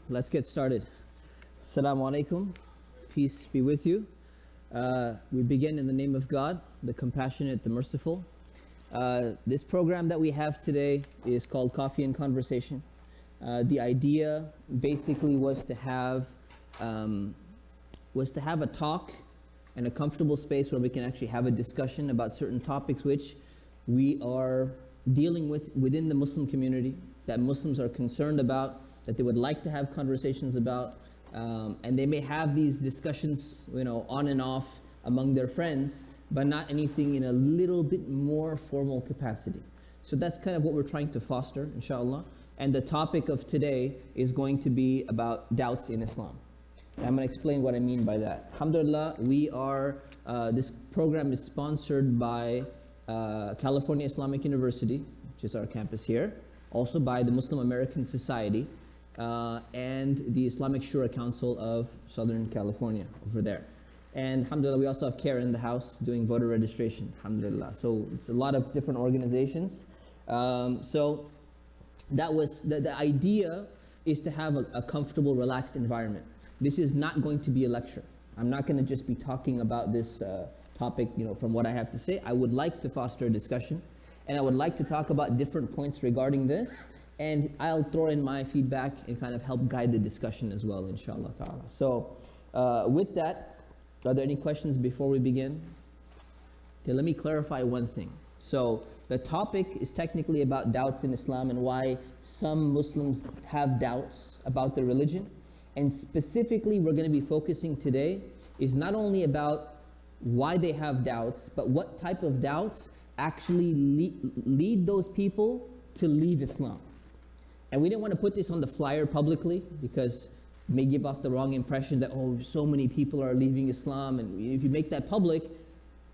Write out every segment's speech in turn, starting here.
Let's get started. Assalamu alaikum. Peace be with you. We begin in the name of God, the compassionate, the merciful. This program that we have today is called Coffee and Conversation. The idea basically was to have a talk and a comfortable space where we can actually have a discussion about certain topics which we are dealing with within the Muslim community, that Muslims are concerned about, that they would like to have conversations about, and they may have these discussions, on and off among their friends, but not anything in a little bit more formal capacity. So that's kind of what we're trying to foster, inshallah. And the topic of today is going to be about doubts in Islam. And I'm going to explain what I mean by that. Alhamdulillah, this program is sponsored by California Islamic University, which is our campus here, also by the Muslim American Society, and the Islamic Shura Council of Southern California over there. And alhamdulillah, we also have CARE in the house doing voter registration, alhamdulillah. So it's a lot of different organizations. So that was, the idea is to have a comfortable, relaxed environment. This is not going to be a lecture. I'm not going to just be talking about this topic, from what I have to say. I would like to foster a discussion, and I would like to talk about different points regarding this, and I'll throw in my feedback and kind of help guide the discussion as well, inshallah ta'ala. So with that, are there any questions before we begin? Okay, let me clarify one thing. So the topic is technically about doubts in Islam and why some Muslims have doubts about their religion. And specifically, we're going to be focusing today is not only about why they have doubts, but what type of doubts actually lead those people to leave Islam. And we didn't want to put this on the flyer publicly because it may give off the wrong impression that, so many people are leaving Islam. And if you make that public,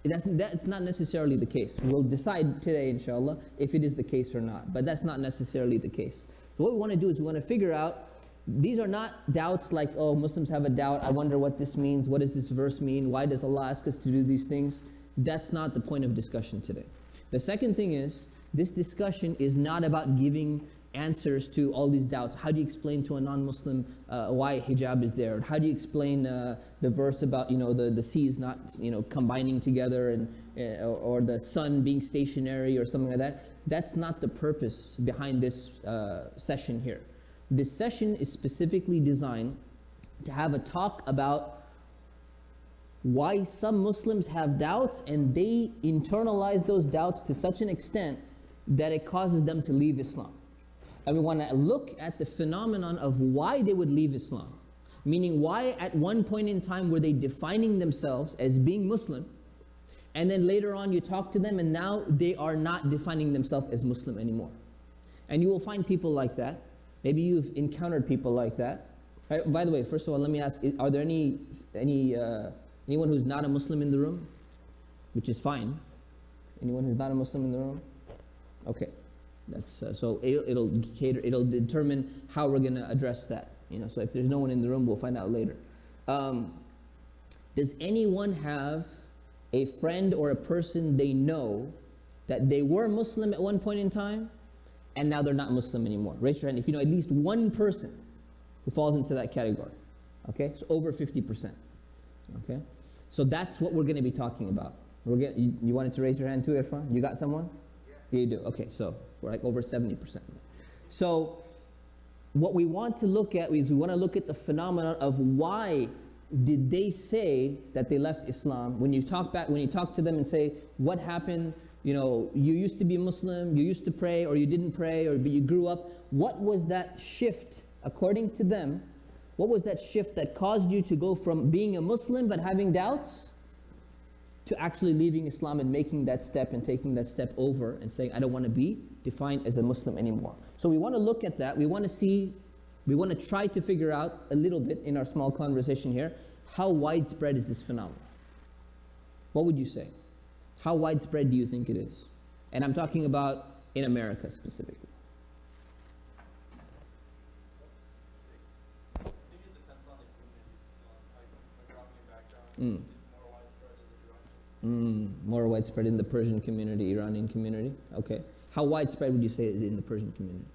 that's not necessarily the case. We'll decide today, inshallah, if it is the case or not. But that's not necessarily the case. So what we want to do is we want to figure out, these are not doubts like, Muslims have a doubt, I wonder what this means, what does this verse mean, why does Allah ask us to do these things? That's not the point of discussion today. The second thing is, this discussion is not about giving answers to all these doubts. How do you explain to a non-Muslim why hijab is there? How do you explain the verse about the seas not combining together or the sun being stationary or something like that? That's not the purpose behind this session here. This session is specifically designed to have a talk about why some Muslims have doubts and they internalize those doubts to such an extent that it causes them to leave Islam. And we want to look at the phenomenon of why they would leave Islam. Meaning, why at one point in time were they defining themselves as being Muslim, and then later on you talk to them and now they are not defining themselves as Muslim anymore. And you will find people like that. Maybe you've encountered people like that. By the way, first of all, let me ask, are there anyone who's not a Muslim in the room? Which is fine. Anyone who's not a Muslim in the room? Okay. That's so it'll determine how we're going to address that. So if there's no one in the room, we'll find out later. Does anyone have a friend or a person they know that they were Muslim at one point in time and now they're not Muslim anymore? Raise your hand if you know at least one person who falls into that category. Okay, so over 50%. Okay, so that's what we're going to be talking about. You wanted to raise your hand too, Irfan? You got someone? Yeah. You do. Okay, so we're like over 70%. So what we want to look at is we want to look at the phenomenon of why did they say that they left Islam. When you talk to them and say, what happened? You used to be Muslim, you used to pray, or you didn't pray, but you grew up. What was that shift, according to them? What was that shift that caused you to go from being a Muslim but having doubts to actually leaving Islam and making that step and taking that step over and saying, I don't want to be defined as a Muslim anymore? So we want to look at that. We want to try to figure out a little bit in our small conversation here, how widespread is this phenomenon? What would you say? How widespread do you think it is? And I'm talking about in America specifically. I think it depends on the community. Like my background is more widespread in the Iranian. More widespread in the Persian community, Iranian community. Okay. How widespread would you say is in the Persian community?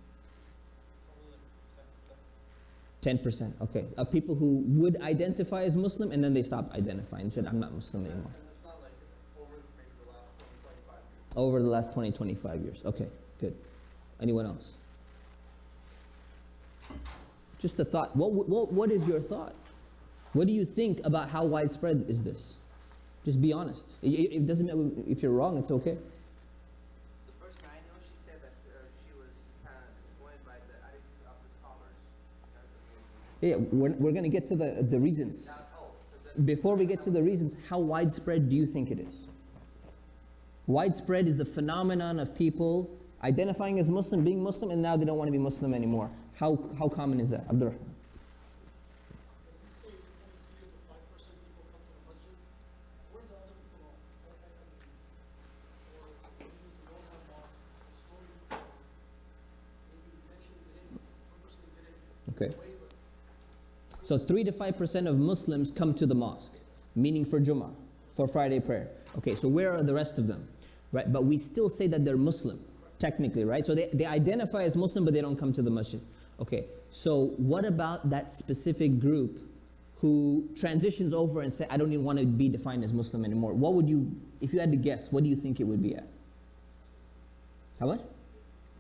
10%, okay. Of people who would identify as Muslim and then they stopped identifying and said, I'm not Muslim anymore. And it's not like over maybe the last 20, 25 years. Over the last 20, 25 years. Okay, good. Anyone else? Just a thought. What is your thought? What do you think about how widespread is this? Just be honest. It doesn't matter if you're wrong, it's okay. The person I know, she said that she was kind of disappointed by the attitude of the scholars. Yeah, we're going to get to the reasons. Now, so Before we get to the reasons, how widespread do you think it is? Widespread is the phenomenon of people identifying as Muslim, being Muslim, and now they don't want to be Muslim anymore. How common is that, Abdurrahman? Say 3 to 5% people come to the masjid. Where do other people go? Or maybe they don't have mosque, slowly, maybe intentionally didn't, purposely didn't. Okay. So 3 to 5% of Muslims come to the mosque, meaning for Jummah, for Friday prayer. Okay, so where are the rest of them? Right, but we still say that they're Muslim, technically, right? So they identify as Muslim, but they don't come to the masjid. Okay, so what about that specific group who transitions over and say, I don't even want to be defined as Muslim anymore? What would you, if you had to guess, what do you think it would be at? How much?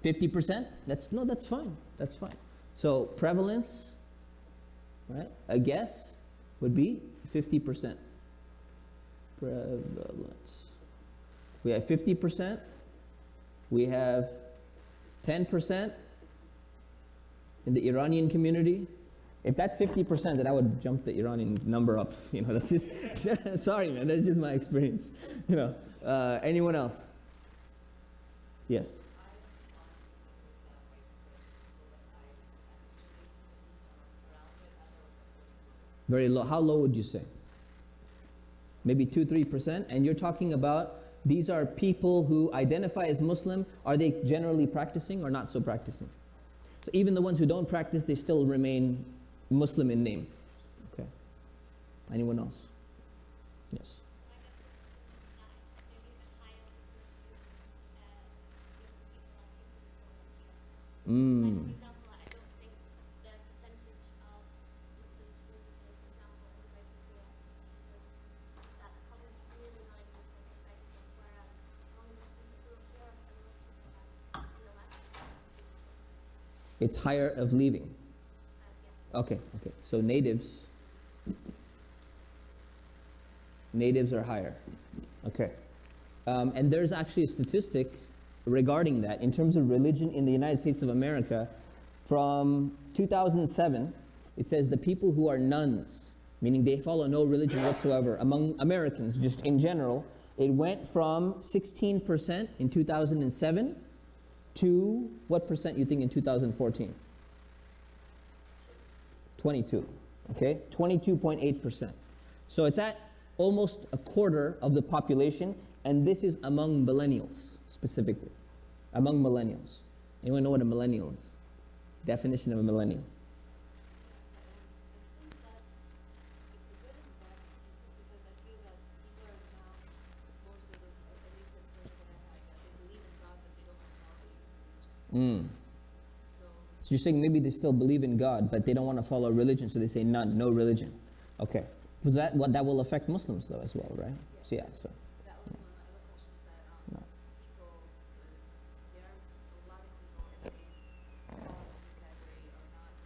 50%? That's fine, that's fine. So prevalence, right? A guess would be 50%. Prevalence. We have 50%. We have 10% in the Iranian community. If that's 50%, then I would jump the Iranian number up. You know, that's just sorry, man. That's just my experience. You know, anyone else? Yes. Very low. How low would you say? Maybe 2-3%. And you're talking about these are people who identify as Muslim. Are they generally practicing or not so practicing? So even the ones who don't practice, they still remain Muslim in name. Okay. Anyone else? Yes. Mm. It's higher of leaving. Okay, okay. So natives are higher. Okay. And there's actually a statistic regarding that in terms of religion in the United States of America. From 2007, it says the people who are nuns, meaning they follow no religion whatsoever, among Americans just in general, it went from 16% in 2007 to what percent you think in 2014? 22, okay? 22.8%. So it's at almost a quarter of the population, and this is among millennials specifically. Among millennials. Anyone know what a millennial is? Definition of a millennial. So you're saying maybe they still believe in God, but they don't want to follow religion, so they say none, no religion. Okay. Was that what that will affect Muslims though as well, right? So yeah, so. That was one of the other questions that No. people, there's a lot of people if they fall into this category or not,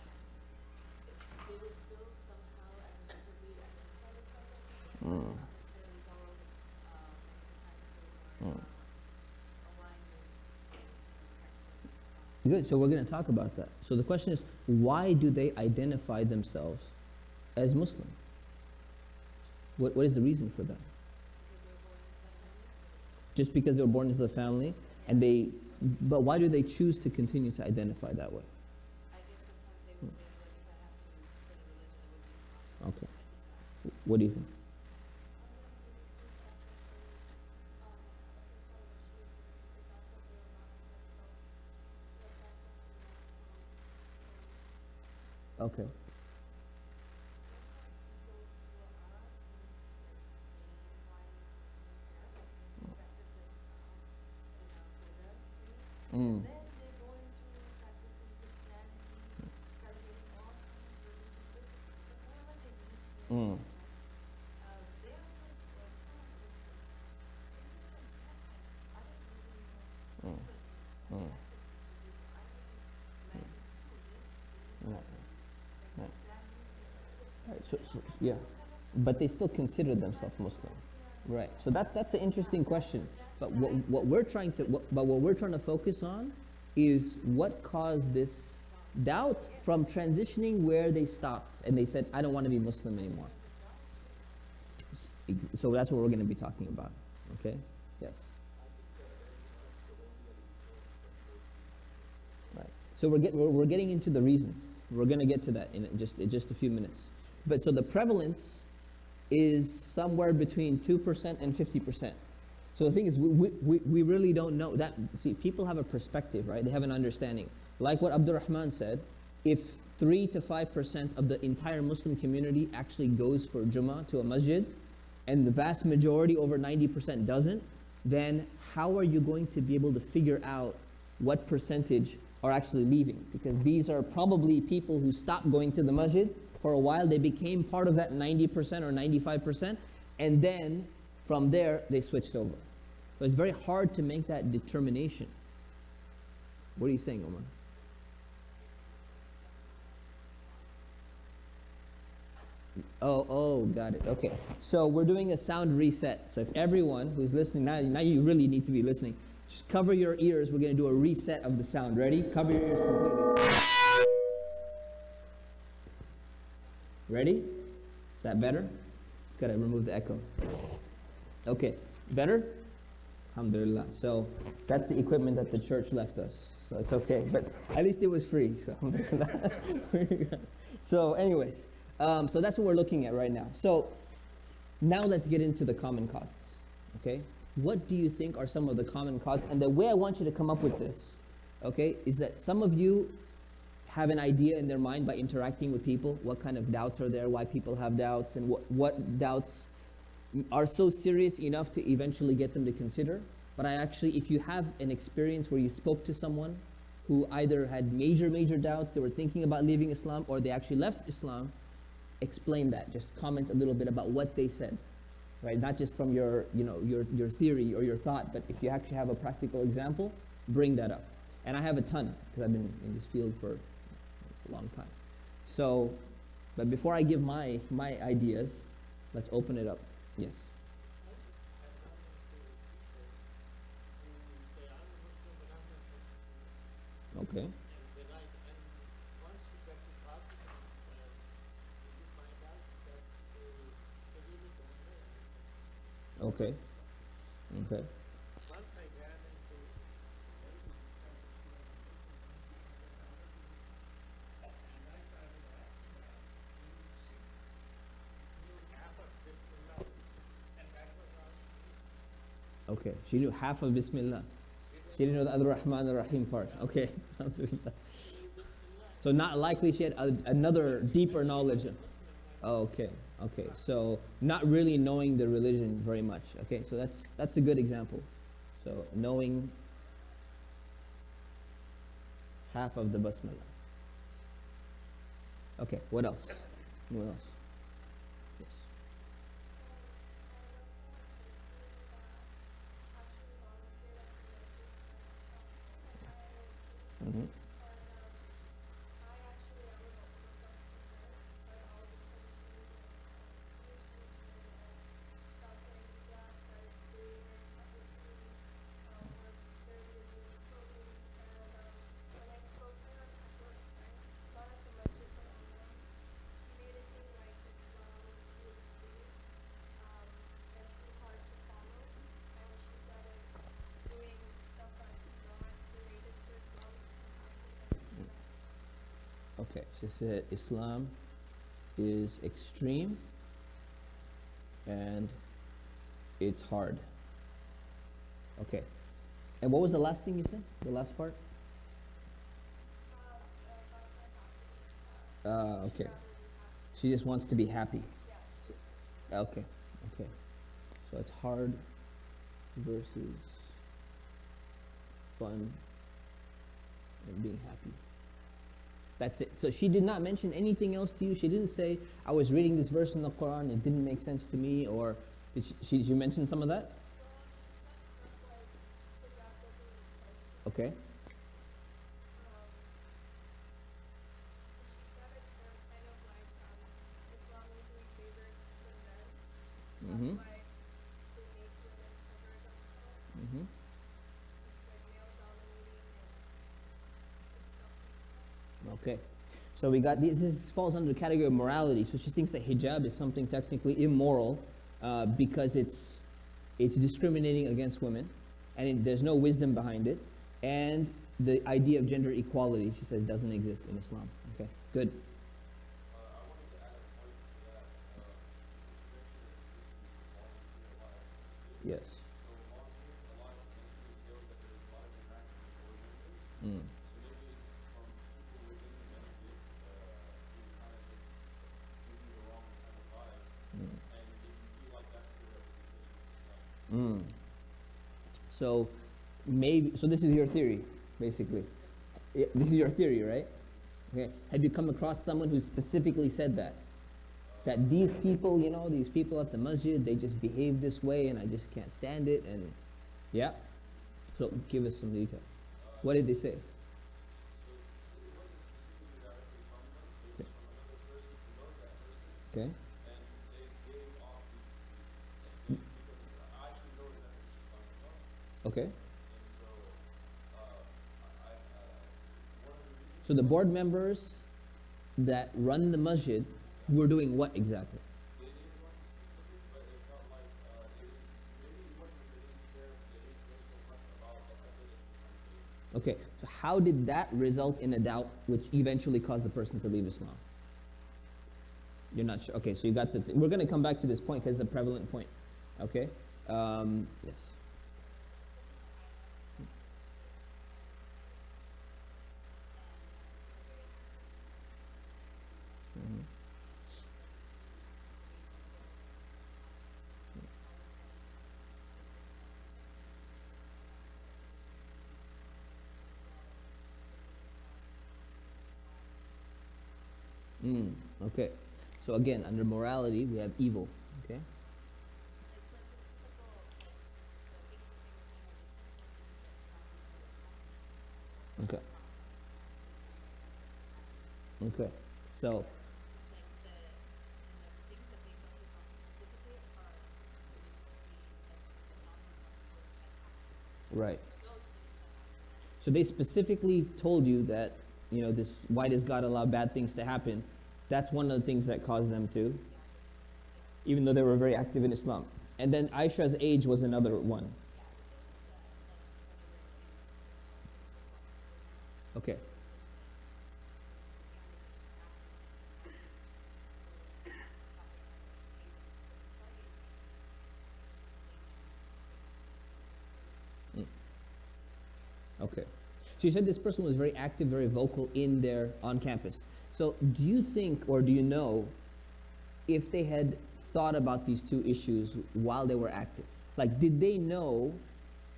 they will still somehow administratively identify themselves as Muslim, not necessarily follow any practices or align with practices of Islam. Good, so we're going to talk about that. So the question is, why do they identify themselves as Muslim? What is the reason for that? Just because they were born into the family, and but why do they choose to continue to identify that way? I guess sometimes they would say, like, if I have to put a religion, it would be Islam. Okay. What do you think? Okay. Mm. Then they go into practicing Christianity, start getting all kinds of Mm. Mm. Mm. Right. Right. Right. Yeah, but they still consider themselves Muslim, right? So that's an interesting question. But what we're trying to what we're trying to focus on is what caused this doubt from transitioning where they stopped and they said, I don't want to be Muslim anymore. So that's what we're going to be talking about. Okay? Yes. Right. So we're getting into the reasons. We're going to get to that in just a few minutes. But so the prevalence is somewhere between 2% and 50%. So the thing is, we really don't know that. See, people have a perspective, right? They have an understanding. Like what Abdurrahman said, if 3 to 5% of the entire Muslim community actually goes for Jummah to a masjid, and the vast majority, over 90%, doesn't, then how are you going to be able to figure out what percentage are actually leaving? Because these are probably people who stopped going to the masjid for a while. They became part of that 90% or 95%, and then from there they switched over. So it's very hard to make that determination. What are you saying, Omar? Oh, got it. Okay. So we're doing a sound reset. So if everyone who's listening, now you really need to be listening. Just cover your ears. We're going to do a reset of the sound. Ready? Cover your ears completely. Ready? Is that better? Just got to remove the echo. Okay. Better? Alhamdulillah. So that's the equipment that the church left us. So it's okay. But at least it was free. So, so anyways. So that's what we're looking at right now. So now let's get into the common causes, okay? What do you think are some of the common causes? And the way I want you to come up with this, okay, is that some of you have an idea in their mind by interacting with people, what kind of doubts are there, why people have doubts, and what doubts are so serious enough to eventually get them to consider. But I actually, if you have an experience where you spoke to someone who either had major doubts, they were thinking about leaving Islam, or they actually left Islam, explain that. Just comment a little bit about what they said, right? Not just from your theory or your thought, but if you actually have a practical example, bring that up. And I have a ton, because I've been in this field for a long time. So, but before I give my ideas, let's open it up. Yes. Okay. Okay. Okay. Okay. She knew half of Bismillah. She didn't know the other Rahman ar-Rahim part. Okay. So not likely she had another deeper knowledge. Oh, okay. Okay. So not really knowing the religion very much. Okay. So that's a good example. So knowing half of the Basmala. Okay. What else? What else? Yes. Mm-hmm. Okay, she said Islam is extreme and it's hard. Okay. And what was the last thing you said? The last part? Okay. She just wants to be happy. Okay, okay. So it's hard versus fun and being happy. That's it. So she did not mention anything else to you. She didn't say, I was reading this verse in the Quran, it didn't make sense to me, or did she mention some of that? Okay. Mm-hmm. Mm-hmm. Okay. So we got this falls under the category of morality. So she thinks that hijab is something technically immoral because it's discriminating against women, and there's no wisdom behind it, and the idea of gender equality, she says, doesn't exist in Islam. Okay, good. I wanted to add a point to that. You mentioned that this is a volunteer life. Yes. So volunteering a lot of mentally feels that there's a lot of interaction with board members. Mm. So maybe it's from people within the masjid who kind of just give you the wrong kind of vibe. Mm. And if you feel like that's your representation of Islam. Mm. So maybe this is your theory, basically. This is your theory, right? Okay. Have you come across someone who specifically said that? That these people, these people at the masjid, they just behave this way and I just can't stand it, and yeah? So give us some detail. What did they say? So it wasn't specifically directly from them. It was from another person who knows that person. Okay. And they gave off these because I actually know that that's what she's talking about. Okay. And so one of the reasons So the board members that run the masjid were doing what exactly? they didn't go into specifics, but it felt like maybe it wasn't that they didn't care, they didn't care so much about the method that they were trying to Okay, so how did that result in a doubt which eventually caused the person to leave Islam? You're not sure? Okay, so you got we're going to come back to this point because it's a prevalent point. Okay? Yes. Mhm. Okay. So again, under morality, we have evil. Okay. Okay. Okay. So right. So they specifically told you that this why does God allow bad things to happen? That's one of the things that caused them to, even though they were very active in Islam. And then Aisha's age was another one. Okay. Mm. Okay. So you said this person was very active, very vocal on campus. So do you think, or do you know, if they had thought about these two issues while they were active? Like, did they know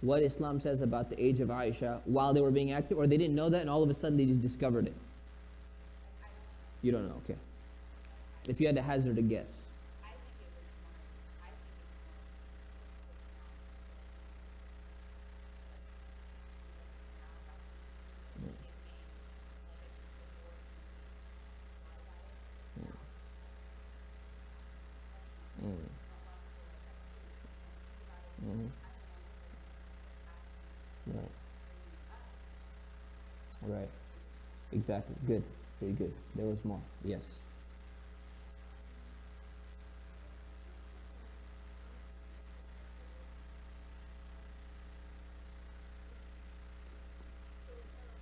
what Islam says about the age of Aisha while they were being active, or they didn't know that and all of a sudden they just discovered it? You don't know, okay. If you had to hazard a guess. Mm. Mhm. Right. Right. Exactly. Good. Very good. There was more. Yes.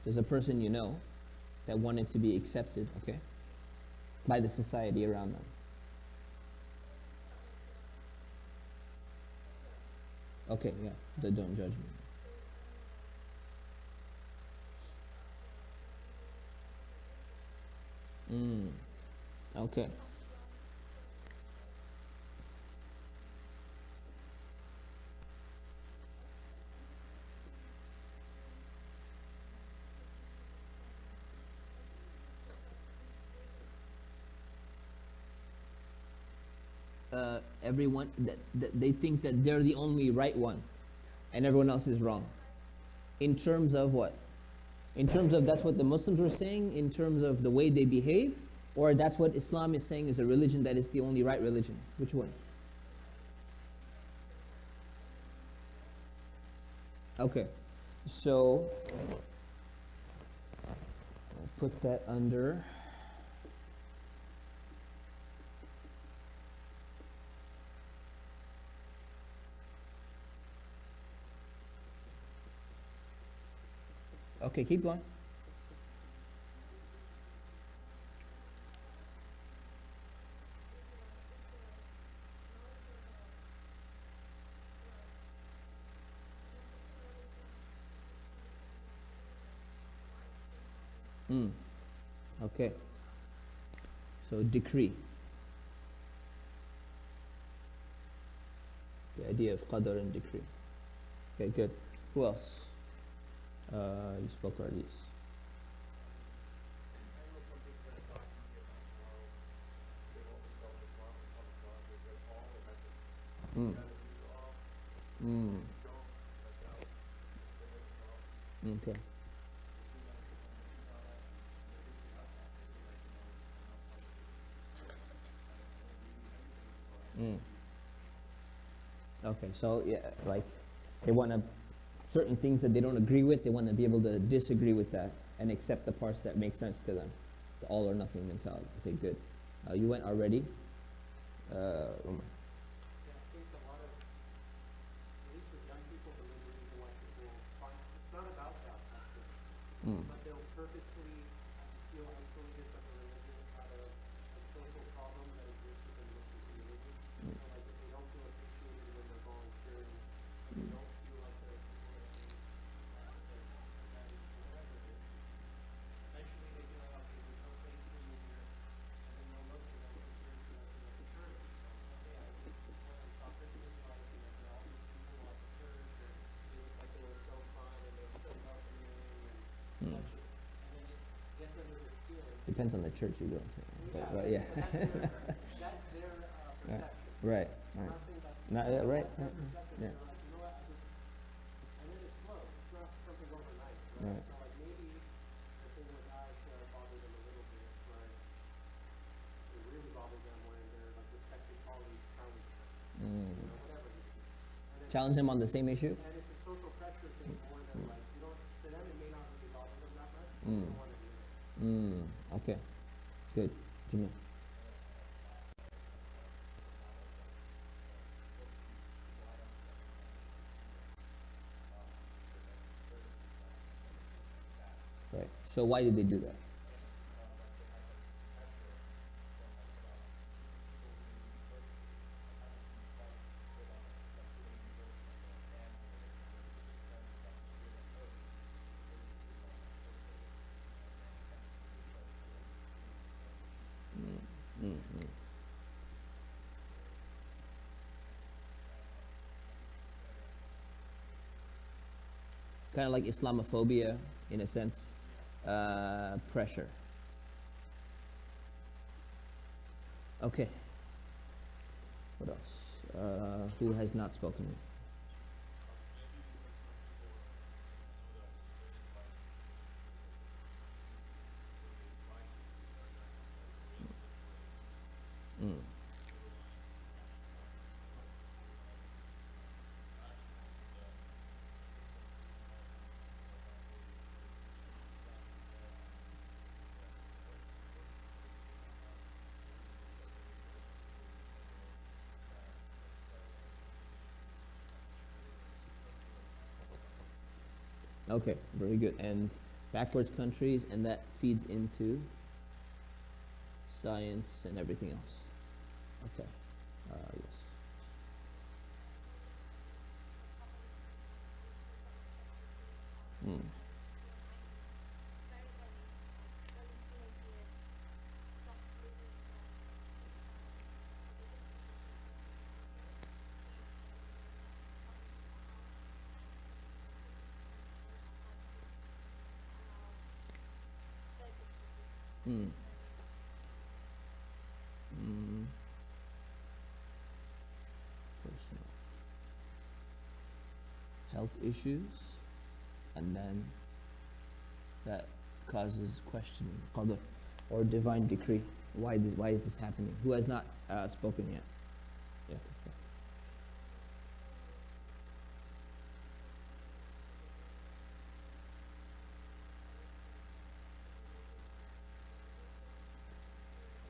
There's a person you know that wanted to be accepted, okay, by the society around them. Okay, yeah. Don't judge me. Okay. everyone that they think that they're the only right one, and everyone else is wrong. In terms of what? In terms of that's what the Muslims were saying, in terms of the way they behave, or that's what Islam is saying is a religion that is the only right religion? Which one? Okay, so I'll put that under. Okay, keep going. Mm. Okay. So decree. The idea of qadr and decree. Okay, good. Who else? You spoke already. I know some people that talk to me about how they always felt Islam is coming across as that all or nothing. You Mm. gotta do all, Mm. if you don't, that's out. Then there's a problem. Okay. Mm. Okay, so yeah, like they want to certain things that they don't agree with, they want to be able to disagree with that and accept the parts that make sense to them. The all or nothing mentality. Okay, good. You went already. Umar. Yeah, I think a lot of, at least with young people, the main reason why people find, it's not about that factor, Mm. but they'll purposely feel isolated from the religion out of a social problem that exists within the Muslim community. So like if they don't feel appreciated when they're volunteering, and they don't feel like they're people that they, that is whatever it is, eventually they feel like, okay, there's no place for me here, and then they'll look and they'll compare to us in like a church. Okay, I just went and saw Christmas lights and like all these people at the church and they looked like they were so fun and they were so welcoming and that just, and then it gets under their skin. Depends on the church you go to. But yeah. But that's their perception. Right. I'm Right. not saying that's, Not, yeah, right. that's their Right. perception. Yeah. They're like, you know what, and then it's slow. It's not something overnight, right? Right. So like maybe the thing with Aisha bothered them a little bit, but it really bothered them when their like respected colleagues challenged her, Mm. whatever it is. And it's, Challenge him on the same issue. and it's a social pressure thing more than like, you don't, to them it may not really bother them that much, but Mm. they don't want to do it. Mm. Okay. Good. Jamil. Right. So why did they do that? Mm, mm. Kind of like Islamophobia, in a sense, pressure. Okay. What else? Who has not spoken yet? Mm. Okay, very good. And backwards countries, and that feeds into science and everything else. Okay. Yes. Mm. Mm. Mm. health issues, and then that causes questioning, qadr, or divine decree. Why is this happening? Who has not spoken yet? Yeah.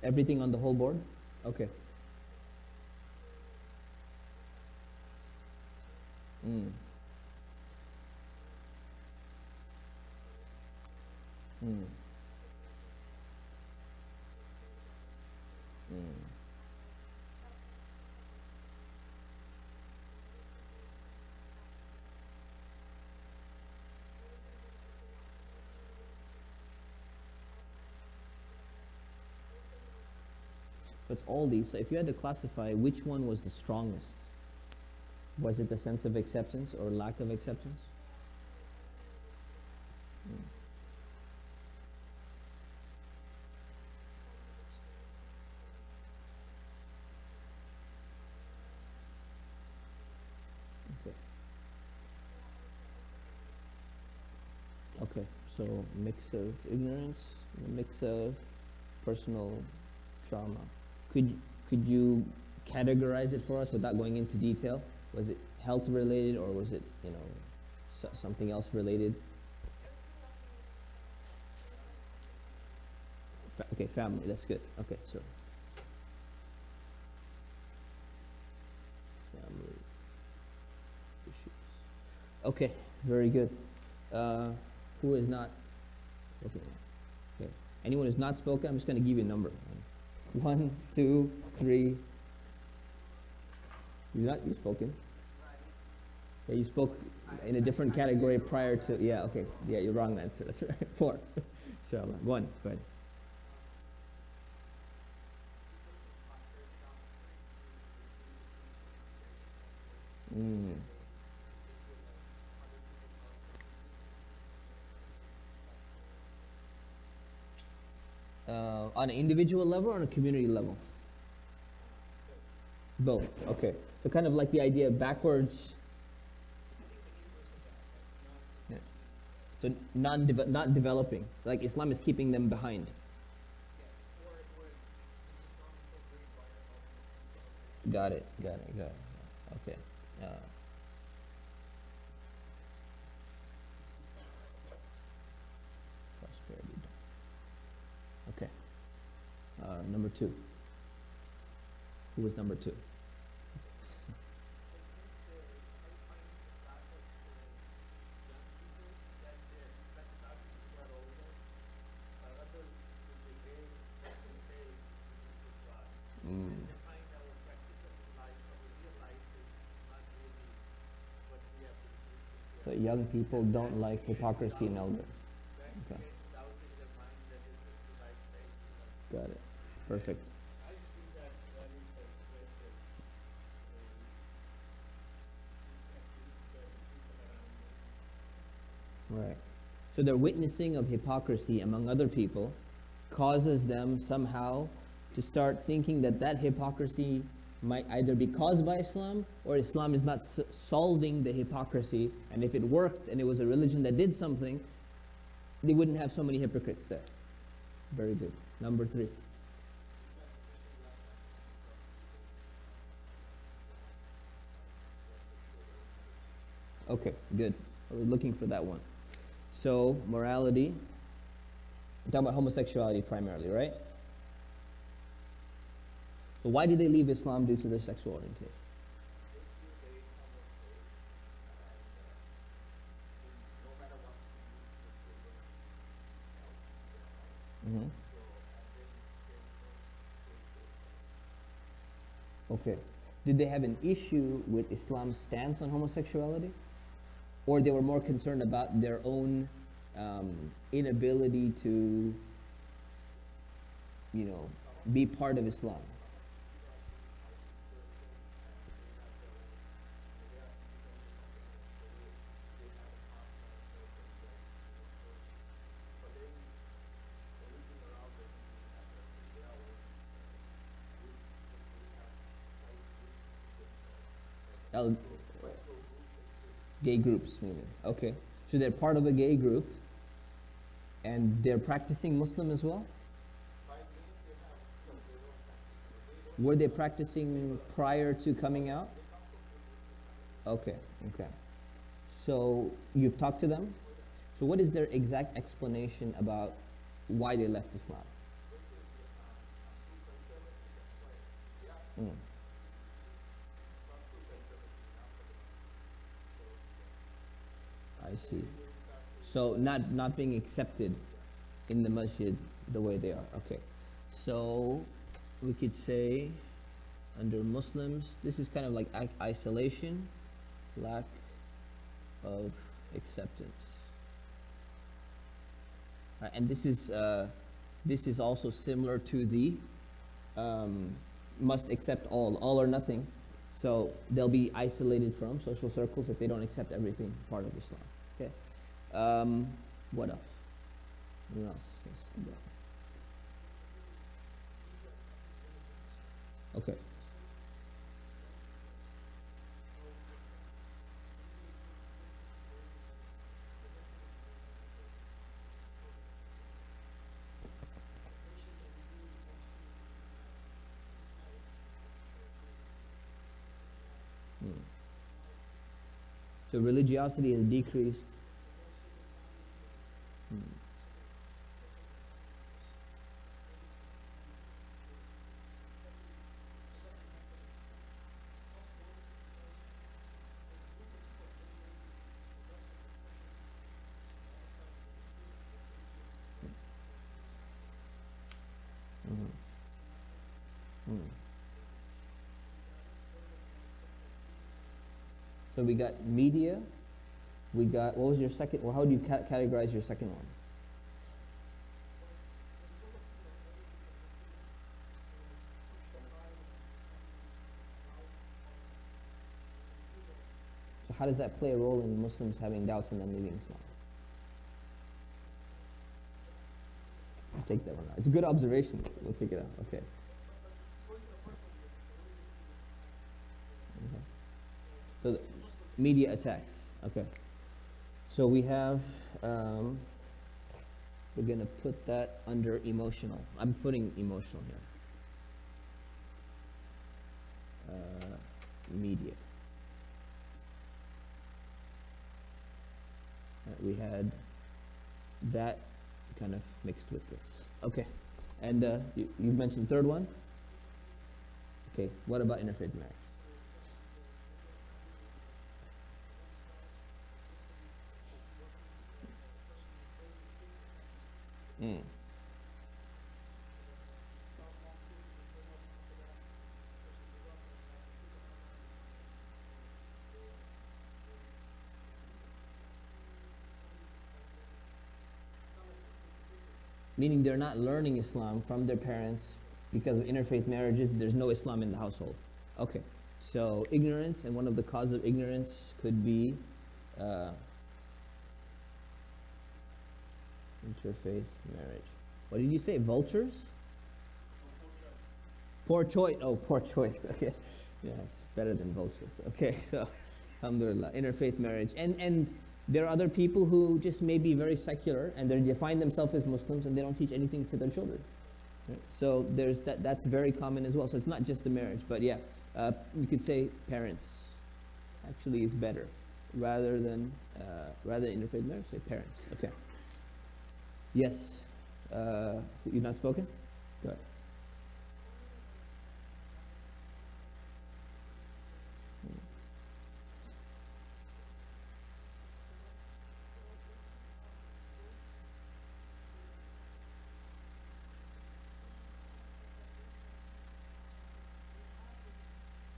Everything on the whole board? Okay. Mm. Mm. Mm. So it's all these. So if you had to classify which one was the strongest, was it the sense of acceptance or lack of acceptance? Mm. Okay. Okay. So mix of ignorance, mix of personal trauma. Could you categorize it for us without going into detail? Was it health related or was it, something else related? Okay, family. That's good. Okay, so family issues. Okay, very good. Who is not? Okay. Okay. Anyone who's not spoken, I'm just going to give you a number. 1, 2, 3. You've spoken. Yeah, you spoke in a different category prior to. Yeah. Okay. Yeah, you're wrong answer. That's right. 4. Inshallah. 1. Go ahead. Mm. On an individual level or on a community level? Both. Okay. So kind of like the idea of backwards. Yeah. So not developing. Like Islam is keeping them behind. Got it. Okay. Prosperity. Okay. Number 2. Who was number 2? Mm. So young people don't like hypocrisy in elders. Okay. Got it. Perfect. Right. So their witnessing of hypocrisy among other people causes them somehow to start thinking that hypocrisy might either be caused by Islam or Islam is not solving the hypocrisy. And if it worked and it was a religion that did something, they wouldn't have so many hypocrites there. Very good. Number 3. Okay, good. I was looking for that one. So, morality. We're talking about homosexuality primarily, right? So why did they leave Islam due to their sexual orientation? Mm-hmm. Okay. Did they have an issue with Islam's stance on homosexuality? Or they were more concerned about their own inability to, be part of Islam? Gay groups, meaning. Okay. So they're part of a gay group, and they're practicing Muslim as well? Were they practicing prior to coming out? Okay, okay. So you've talked to them? So what is their exact explanation about why they left Islam? Mm. I see. So not being accepted in the masjid the way they are. Okay. So we could say under Muslims, this is kind of like isolation, lack of acceptance. And this is also similar to the must accept all or nothing. So they'll be isolated from social circles if they don't accept everything part of Islam. Okay. What else? What else? Yes. Okay. Hmm. So religiosity has decreased. Hmm. Mhm. Hmm. So we got media. We got, what was your second? Well, how do you categorize your second one? So how does that play a role in Muslims having doubts and then leaving Islam? I'll take that one out. It's a good observation. We'll take it out. Okay. Okay. So the media attacks. Okay. So we have, we're going to put that under emotional. I'm putting emotional here. Media. We had that kind of mixed with this. Okay. And you mentioned the third one? Okay. What about interfaith marriage? Mm. Meaning they're not learning Islam from their parents because of interfaith marriages. There's no Islam in the household. Okay. So ignorance, and one of the causes of ignorance could be interfaith marriage. What did you say? Vultures? Poor choice. Oh, poor choice. Okay. Yeah, it's better than vultures. Okay, so alhamdulillah, interfaith marriage. And there are other people who just may be very secular and they define themselves as Muslims and they don't teach anything to their children. Right? So there's that's very common as well. So it's not just the marriage, but yeah, you could say parents actually is better rather than interfaith marriage. Say parents. Okay. Yes. You've not spoken? Go ahead.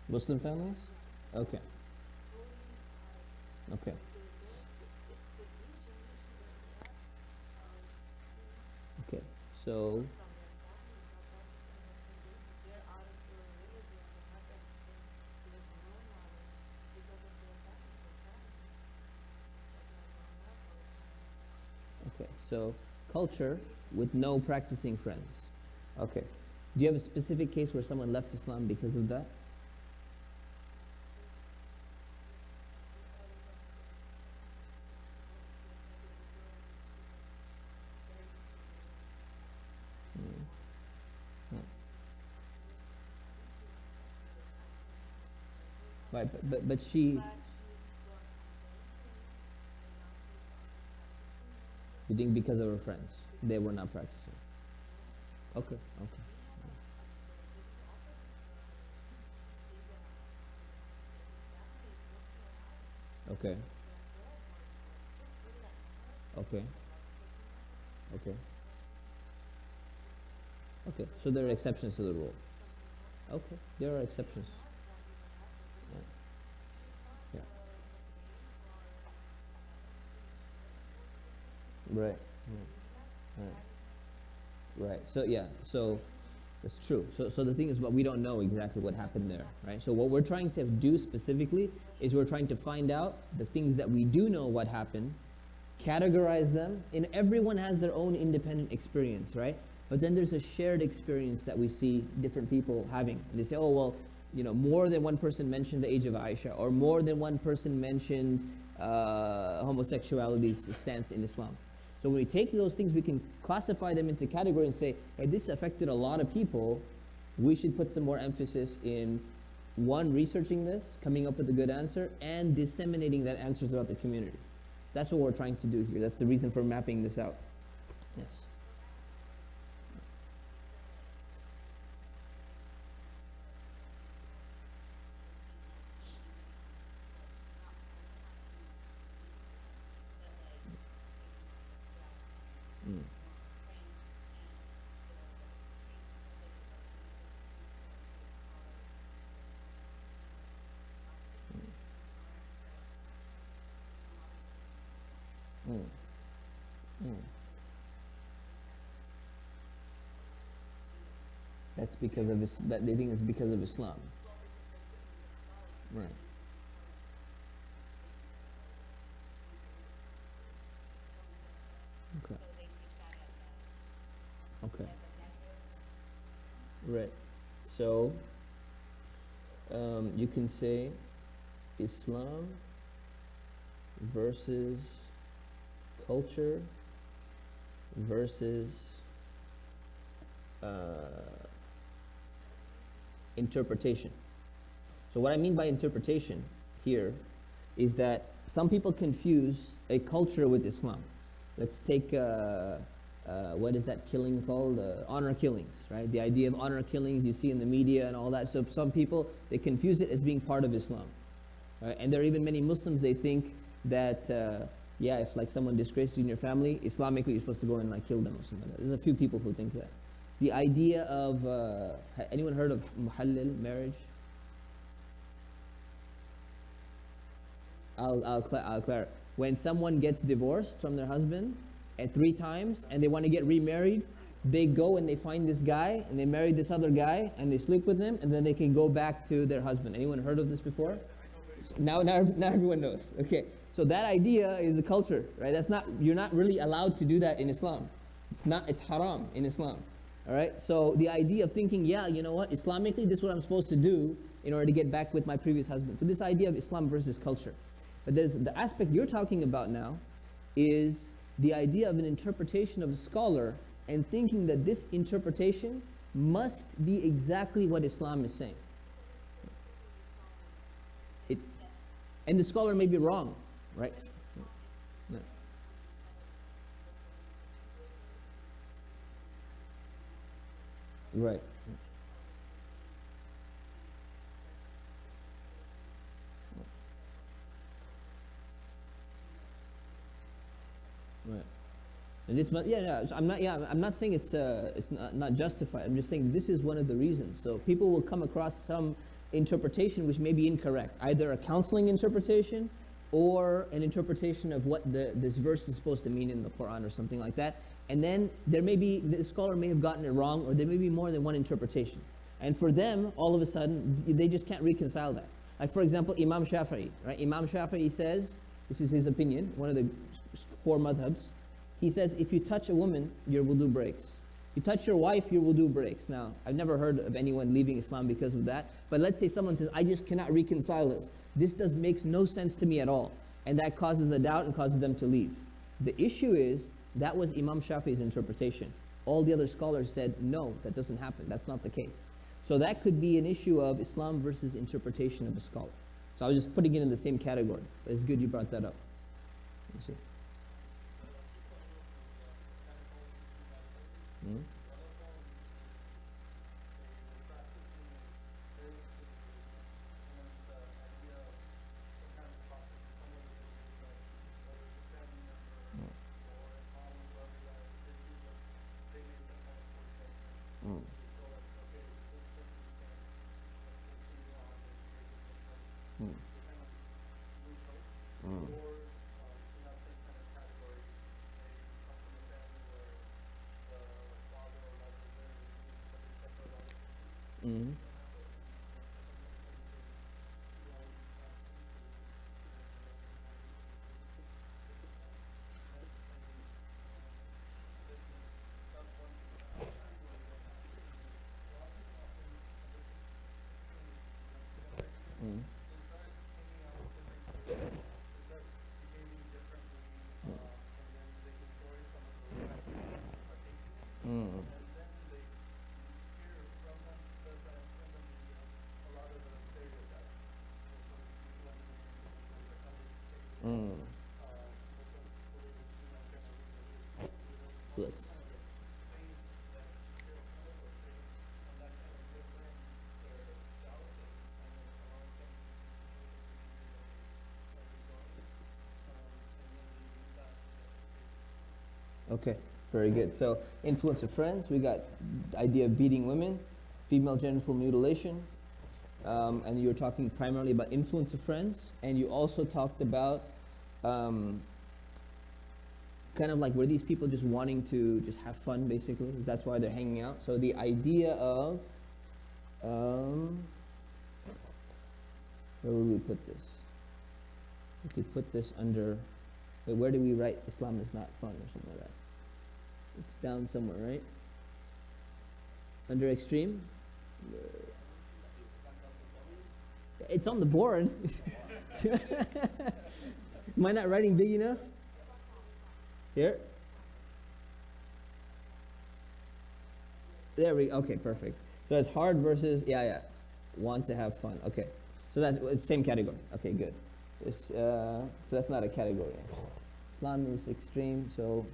Muslim families? Okay. Okay. Okay. So okay. So culture with no practicing friends. Okay. Do you have a specific case where someone left Islam because of that? Right, but she, you think because of her friends, they were not practicing. Okay, okay. Okay. Okay. Okay. Okay. So there are exceptions to the rule. Okay. There are exceptions. Yeah. Right. Right. Right. So yeah. So that's true. So the thing is, but we don't know exactly what happened there, right? So what we're trying to do specifically is we're trying to find out the things that we do know what happened, categorize them, and everyone has their own independent experience, right? But then there's a shared experience that we see different people having. And they say, oh, well, more than one person mentioned the age of Aisha, or more than one person mentioned homosexuality's stance in Islam. So when we take those things, we can classify them into category and say, hey, this affected a lot of people. We should put some more emphasis in, one, researching this, coming up with a good answer, and disseminating that answer throughout the community. That's what we're trying to do here. That's the reason for mapping this out. Yes. Mm. Mm. Mm. That's because of that they think it's because of Islam. Right. Okay. Okay. Right. So you can say Islam versus culture versus interpretation. So what I mean by interpretation here is that some people confuse a culture with Islam. Let's take what is that killing called? Honor killings, right? The idea of honor killings you see in the media and all that. So some people, they confuse it as being part of Islam. Right? And there are even many Muslims, they think that, yeah, if like someone disgraces you in your family, Islamically you're supposed to go and like kill them or something like that. There's a few people who think that. The idea of, anyone heard of muhallil, marriage? I'll clarify. When someone gets divorced from their husband at 3 times and they want to get remarried, they go and they find this guy and they marry this other guy and they sleep with him and then they can go back to their husband. Anyone heard of this before? Now everyone knows. Okay, so that idea is a culture, right? That's not, you're not really allowed to do that in Islam. It's haram in Islam. All right, so the idea of thinking, yeah, you know what, Islamically, this is what I'm supposed to do in order to get back with my previous husband. So this idea of Islam versus culture. But there's the aspect you're talking about now is the idea of an interpretation of a scholar and thinking that this interpretation must be exactly what Islam is saying. And the scholar may be wrong, right? Yeah. Right. Right. And this, yeah, I'm not saying it's not justified. I'm just saying this is one of the reasons. So people will come across some interpretation which may be incorrect, either a counseling interpretation or an interpretation of what this verse is supposed to mean in the Quran or something like that. And then the scholar may have gotten it wrong, or there may be more than one interpretation. And for them, all of a sudden, they just can't reconcile that. Like for example, Imam Shafi'i, right? Imam Shafi'i says, this is his opinion, one of the 4 madhabs. He says, if you touch a woman, your wudu breaks. You touch your wife, your wudu breaks. Now, I've never heard of anyone leaving Islam because of that. But let's say someone says, I just cannot reconcile this. This makes no sense to me at all. And that causes a doubt and causes them to leave. The issue is, that was Imam Shafi'i's interpretation. All the other scholars said, no, that doesn't happen. That's not the case. So that could be an issue of Islam versus interpretation of a scholar. So I was just putting it in the same category. But it's good you brought that up. Let me see. Mhm. Mm. Mm. Mm. Mm. Mm. Mm. Mm. Yes. Okay, very good. So, influence of friends, we got the idea of beating women, female genital mutilation, and you were talking primarily about influence of friends, and you also talked about um, kind of like were these people just wanting to just have fun, basically? Is that's why they're hanging out? So the idea of um, where would we put this? We could put this under. Wait, where do we write Islam is not fun or something like that? It's down somewhere, right? Under extreme? It's on the board. Am I not writing big enough? Here? There we okay, perfect. So it's hard versus yeah. Want to have fun. Okay. So that's it's same category. Okay, good. So that's not a category actually. Islam is extreme, so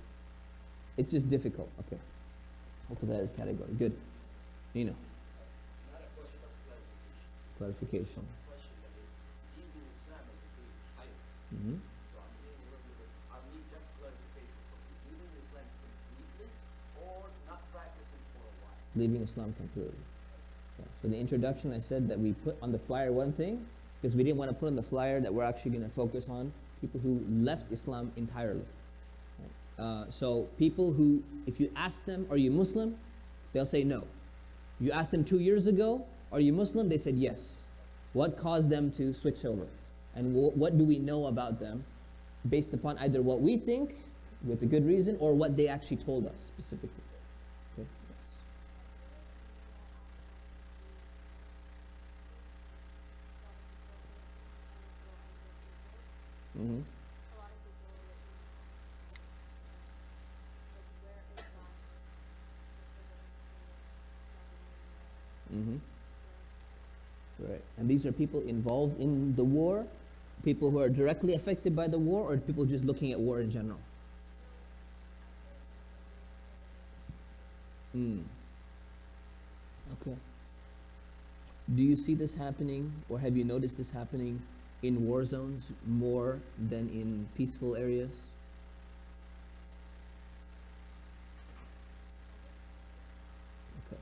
it's just difficult. Okay. We'll put that as category. Good. Nino. Not a question, but clarification. Clarification. Question that is, leaving Islam as a base higher. Mm-hmm. So I'm being a little bit, I need just clarification. Leaving Islam completely or not practicing for a while? Leaving Islam completely. Yeah. So the introduction, I said that we put on the flyer one thing, because we didn't want to put on the flyer that we're actually going to focus on people who left Islam entirely. So people who, if you ask them, are you Muslim? They'll say no. You asked them 2 years ago, are you Muslim? They said yes. What caused them to switch over? And what do we know about them based upon either what we think, with a good reason, or what they actually told us specifically? Okay. Yes. Mm-hmm. Mm-hmm. Right. And these are people involved in the war, people who are directly affected by the war, or people just looking at war in general? Mm. Okay. Do you see this happening, or have you noticed this happening in war zones more than in peaceful areas? Okay.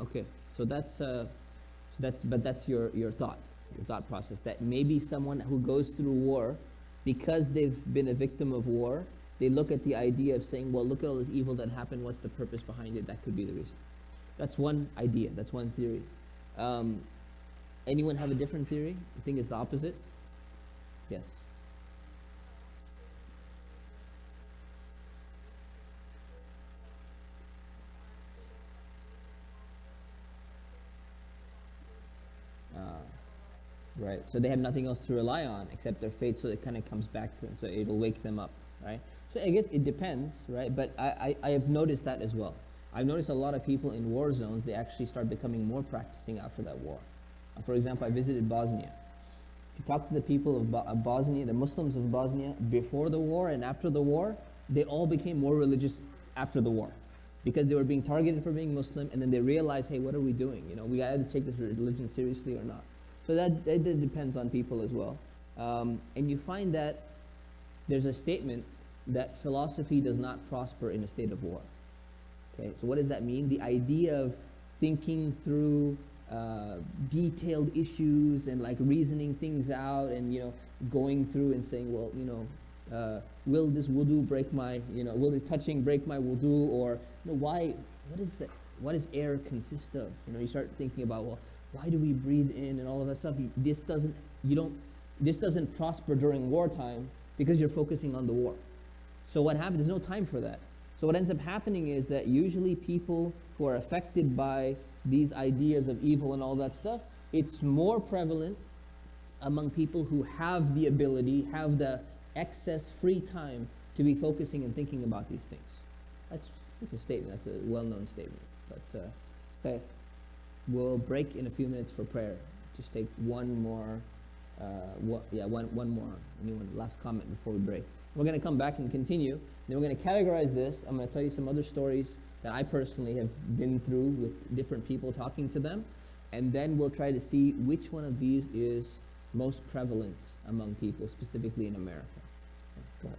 Okay. So that's your thought process, that maybe someone who goes through war, because they've been a victim of war, they look at the idea of saying, well, look at all this evil that happened, what's the purpose behind it? That could be the reason. That's one idea, that's one theory. Anyone have a different theory? You think it's the opposite? Yes. right? So they have nothing else to rely on except their faith, so it kind of comes back to them, so it'll wake them up, right? So I guess it depends, right? But I have noticed that as well. I've noticed a lot of people in war zones, they actually start becoming more practicing after that war. For example, I visited Bosnia. If you talk to the people of Bosnia, the Muslims of Bosnia, before the war and after the war, they all became more religious after the war. Because they were being targeted for being Muslim, and then they realized, hey, what are we doing? You know, we got to take this religion seriously or not. So that depends on people as well. And you find that there's a statement that philosophy does not prosper in a state of war. Okay, so what does that mean? The idea of thinking through detailed issues and like reasoning things out, and going through and saying, well, will this wudu break my, will the touching break my wudu, or why? What does air consist of? You start thinking about, well, why do we breathe in and all of that stuff? This doesn't prosper during wartime because you're focusing on the war. So what happens? There's no time for that. So what ends up happening is that usually people who are affected by these ideas of evil and all that stuff, it's more prevalent among people who have the ability, have the excess free time to be focusing and thinking about these things. That's a statement. That's a well-known statement. But okay, we'll break in a few minutes for prayer. Just take one more. One more. Anyone? Last comment before we break. We're going to come back and continue. Then we're going to categorize this. I'm going to tell you some other stories that I personally have been through with different people, talking to them, and then we'll try to see which one of these is most prevalent among people, specifically in America. Go ahead.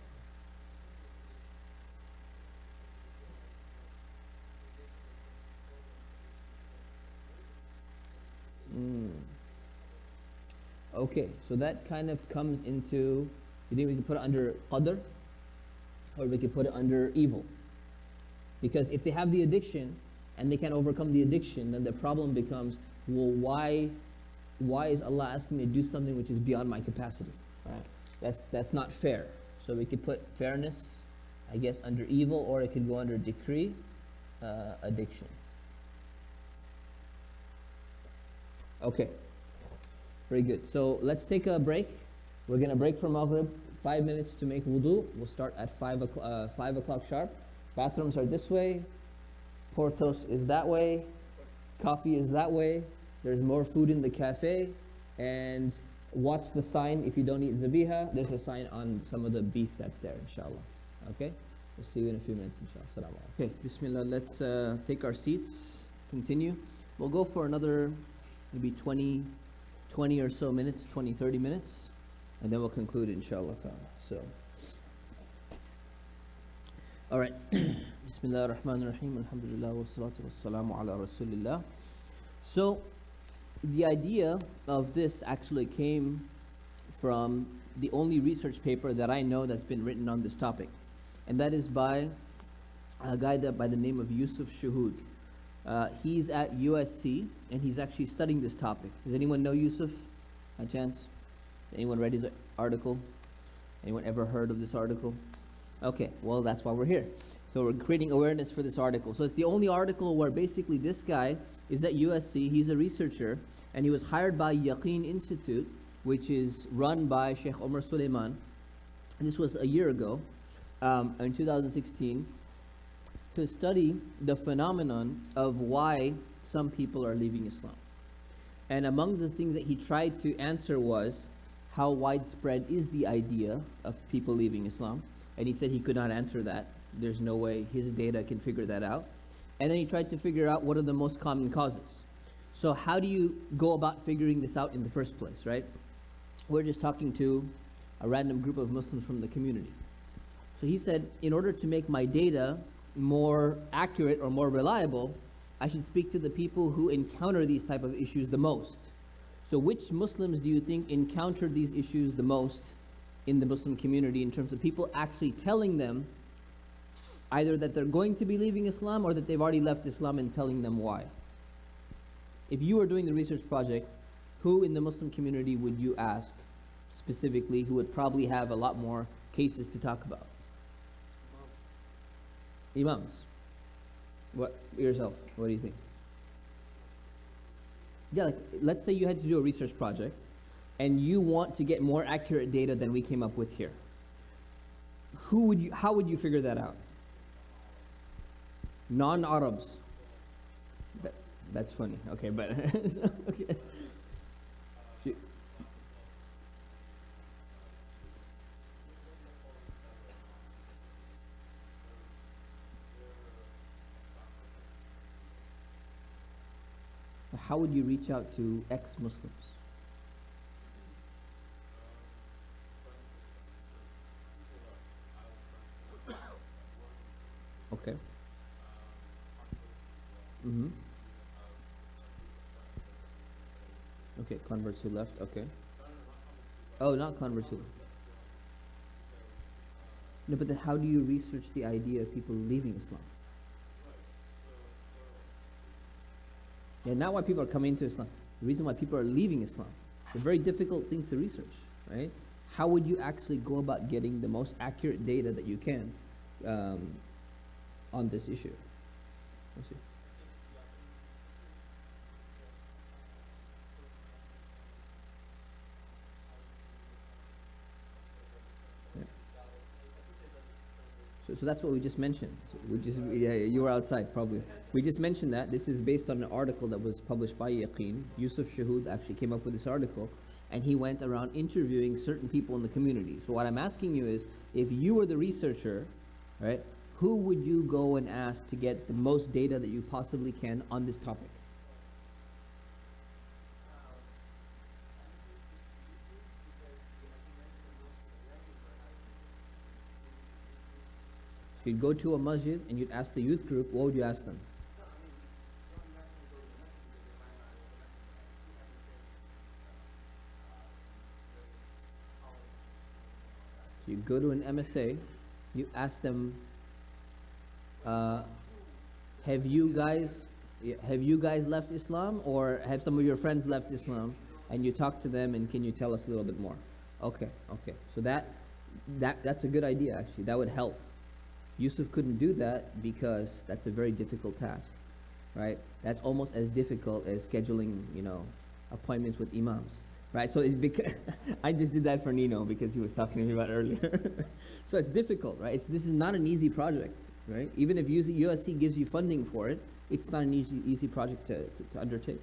Okay, so that kind of comes into, you think we can put it under qadr, or we could put it under evil? Because if they have the addiction and they can't overcome the addiction, then the problem becomes, well, why is Allah asking me to do something which is beyond my capacity? Right? That's not fair. So we could put fairness, I guess, under evil, or it could go under decree, addiction. Okay, very good. So let's take a break. We're going to break for Maghrib, 5 minutes to make wudu. We'll start at 5 o'clock sharp. Bathrooms are this way. Portos is that way. Coffee is that way. There's more food in the cafe. And watch the sign if you don't eat zabiha. There's a sign on some of the beef that's there, inshallah. Okay? We'll see you in a few minutes, inshallah. Assalamu alaikum. Okay, bismillah. Let's take our seats. Continue. We'll go for another maybe 20 or so minutes, 20, 30 minutes. And then we'll conclude, inshallah ta'ala. So, all right. Bismillah ar-Rahman ar-Rahim. Alhamdulillah wa salatu wa salamu ala Rasulillah. So, the idea of this actually came from the only research paper that I know that's been written on this topic. And that is by a guy by the name of Yusuf Shuhud. He's at USC, and he's actually studying this topic. Does anyone know Yusuf, by chance? Anyone read his article? Anyone ever heard of this article? Okay, well, that's why we're here. So we're creating awareness for this article. So it's the only article where basically this guy is at USC. He's a researcher, and he was hired by Yaqeen Institute, which is run by Shaykh Umar Suleiman. And this was a year ago, in 2016, to study the phenomenon of why some people are leaving Islam. And among the things that he tried to answer was, how widespread is the idea of people leaving Islam? And he said he could not answer that. There's no way his data can figure that out. And then he tried to figure out what are the most common causes. So how do you go about figuring this out in the first place, right? We're just talking to a random group of Muslims from the community. So he said, in order to make my data more accurate or more reliable, I should speak to the people who encounter these type of issues the most. So which Muslims do you think encountered these issues the most in the Muslim community, in terms of people actually telling them either that they're going to be leaving Islam or that they've already left Islam, and telling them why? If you were doing the research project, who in the Muslim community would you ask specifically, who would probably have a lot more cases to talk about? Imams. What, yourself, what do you think? Yeah, like, let's say you had to do a research project, and you want to get more accurate data than we came up with here, how would you figure that out? Non-Arabs. That's funny. Okay, but okay. You- How would you reach out to ex-Muslims? Okay. Mm-hmm. Okay, converts who left. Okay. Oh, not converts who. No, but then how do you research the idea of people leaving Islam? Yeah, not why people are coming into Islam. The reason why people are leaving Islam. It's a very difficult thing to research, right? How would you actually go about getting the most accurate data that you can on this issue? Let's see. So that's what we just mentioned. So yeah, you were outside probably. We just mentioned that. This is based on an article that was published by Yaqeen. Yusuf Shahood actually came up with this article, and he went around interviewing certain people in the community. So what I'm asking you is, if you were the researcher, right, who would you go and ask to get the most data that you possibly can on this topic? So you'd go to a masjid and you'd ask the youth group, what would you ask them? So you go to an MSA, you ask them, have you guys left Islam, or have some of your friends left Islam? And you talk to them, and can you tell us a little bit more? Okay. So that's a good idea actually. That would help. Yusuf couldn't do that because that's a very difficult task, right? That's almost as difficult as scheduling, appointments with imams, right? So I just did that for Nino because he was talking to me about earlier. So it's difficult, right? This is not an easy project, right? Even if USC gives you funding for it, it's not an easy project to undertake.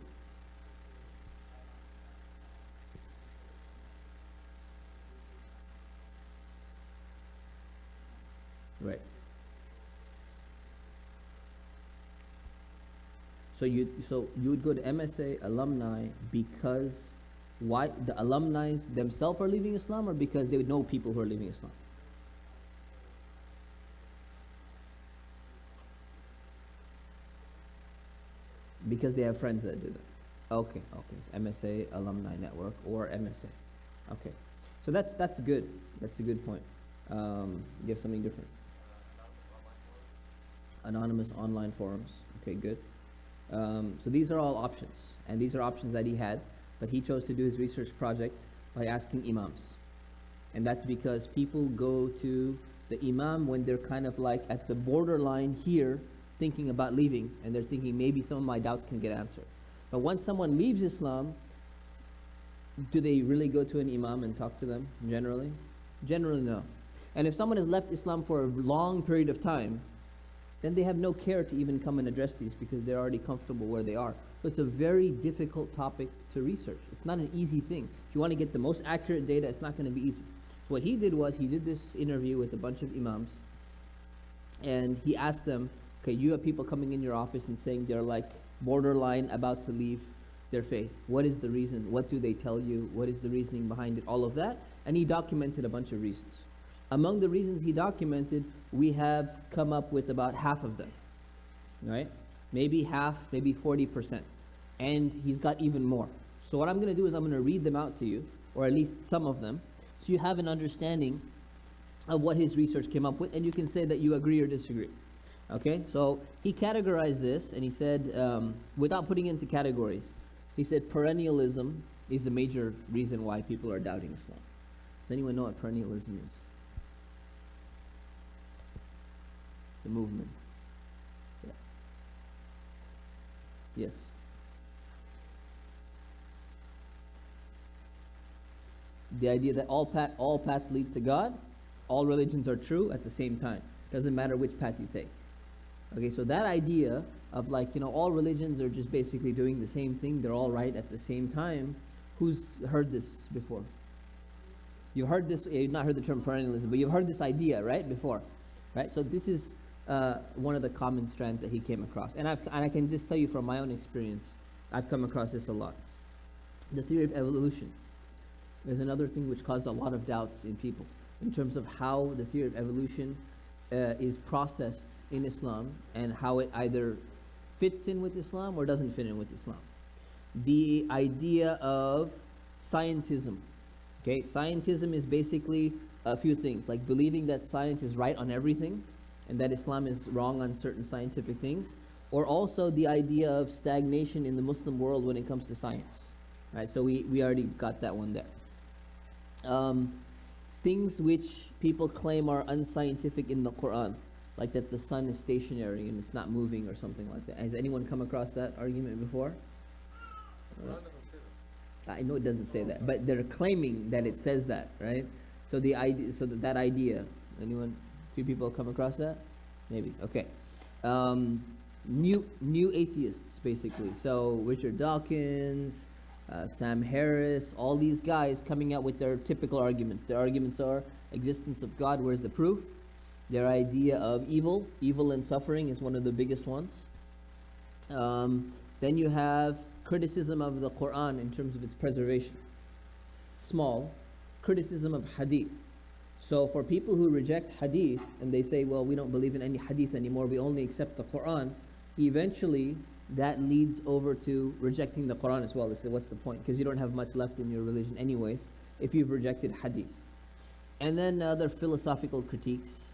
Right. So you would go to MSA alumni because why the alumni themselves are leaving Islam, or because they would know people who are leaving Islam? Because they have friends that do that. Okay. MSA alumni network or MSA. Okay. So that's good. That's a good point. You have something different. Anonymous online forums. Okay, good. So these are all options, and these are options that he had, but he chose to do his research project by asking imams. And that's because people go to the imam when they're kind of like at the borderline here, thinking about leaving, and they're thinking maybe some of my doubts can get answered. But once someone leaves Islam, do they really go to an imam and talk to them generally? Generally, no. And if someone has left Islam for a long period of time, then they have no care to even come and address these because they're already comfortable where they are. So it's a very difficult topic to research. It's not an easy thing. If you want to get the most accurate data, it's not going to be easy. So what he did was, he did this interview with a bunch of imams, and he asked them, okay, you have people coming in your office and saying they're like borderline about to leave their faith. What is the reason? What do they tell you? What is the reasoning behind it? All of that. And he documented a bunch of reasons. Among the reasons he documented, we have come up with about half of them, right? Maybe half, maybe 40%. And he's got even more. So what I'm going to do is I'm going to read them out to you, or at least some of them, so you have an understanding of what his research came up with, and you can say that you agree or disagree. Okay? So he categorized this, and he said, without putting into categories, he said perennialism is the major reason why people are doubting Islam. Does anyone know what perennialism is? The movement. Yeah. Yes. The idea that all paths lead to God, all religions are true at the same time. Doesn't matter which path you take. Okay, so that idea of like, all religions are just basically doing the same thing, they're all right at the same time. Who's heard this before? You heard this, you've not heard the term perennialism, but you've heard this idea, right, before. Right? So this is one of the common strands that he came across. And I can just tell you from my own experience, I've come across this a lot. The theory of evolution is another thing which caused a lot of doubts in people in terms of how the theory of evolution is processed in Islam and how it either fits in with Islam or doesn't fit in with Islam. The idea of scientism. Okay, scientism is basically a few things, like believing that science is right on everything and that Islam is wrong on certain scientific things, or also the idea of stagnation in the Muslim world when it comes to science. Right, so we already got that one there. Things which people claim are unscientific in the Quran, like that the sun is stationary and it's not moving or something like that. Has anyone come across that argument before? I know it doesn't say that, but they're claiming that it says that, right? So the idea, that idea, anyone, few people come across that? Maybe, okay. New atheists, basically. So Richard Dawkins, Sam Harris, all these guys coming out with their typical arguments. Their arguments are existence of God, where's the proof? Their idea of evil and suffering is one of the biggest ones. Then you have criticism of the Quran in terms of its preservation. Small. Criticism of hadith. So for people who reject hadith and they say, well, we don't believe in any hadith anymore, we only accept the Quran, eventually that leads over to rejecting the Quran as well. They say, what's the point? Because you don't have much left in your religion anyways if you've rejected hadith. And then other philosophical critiques.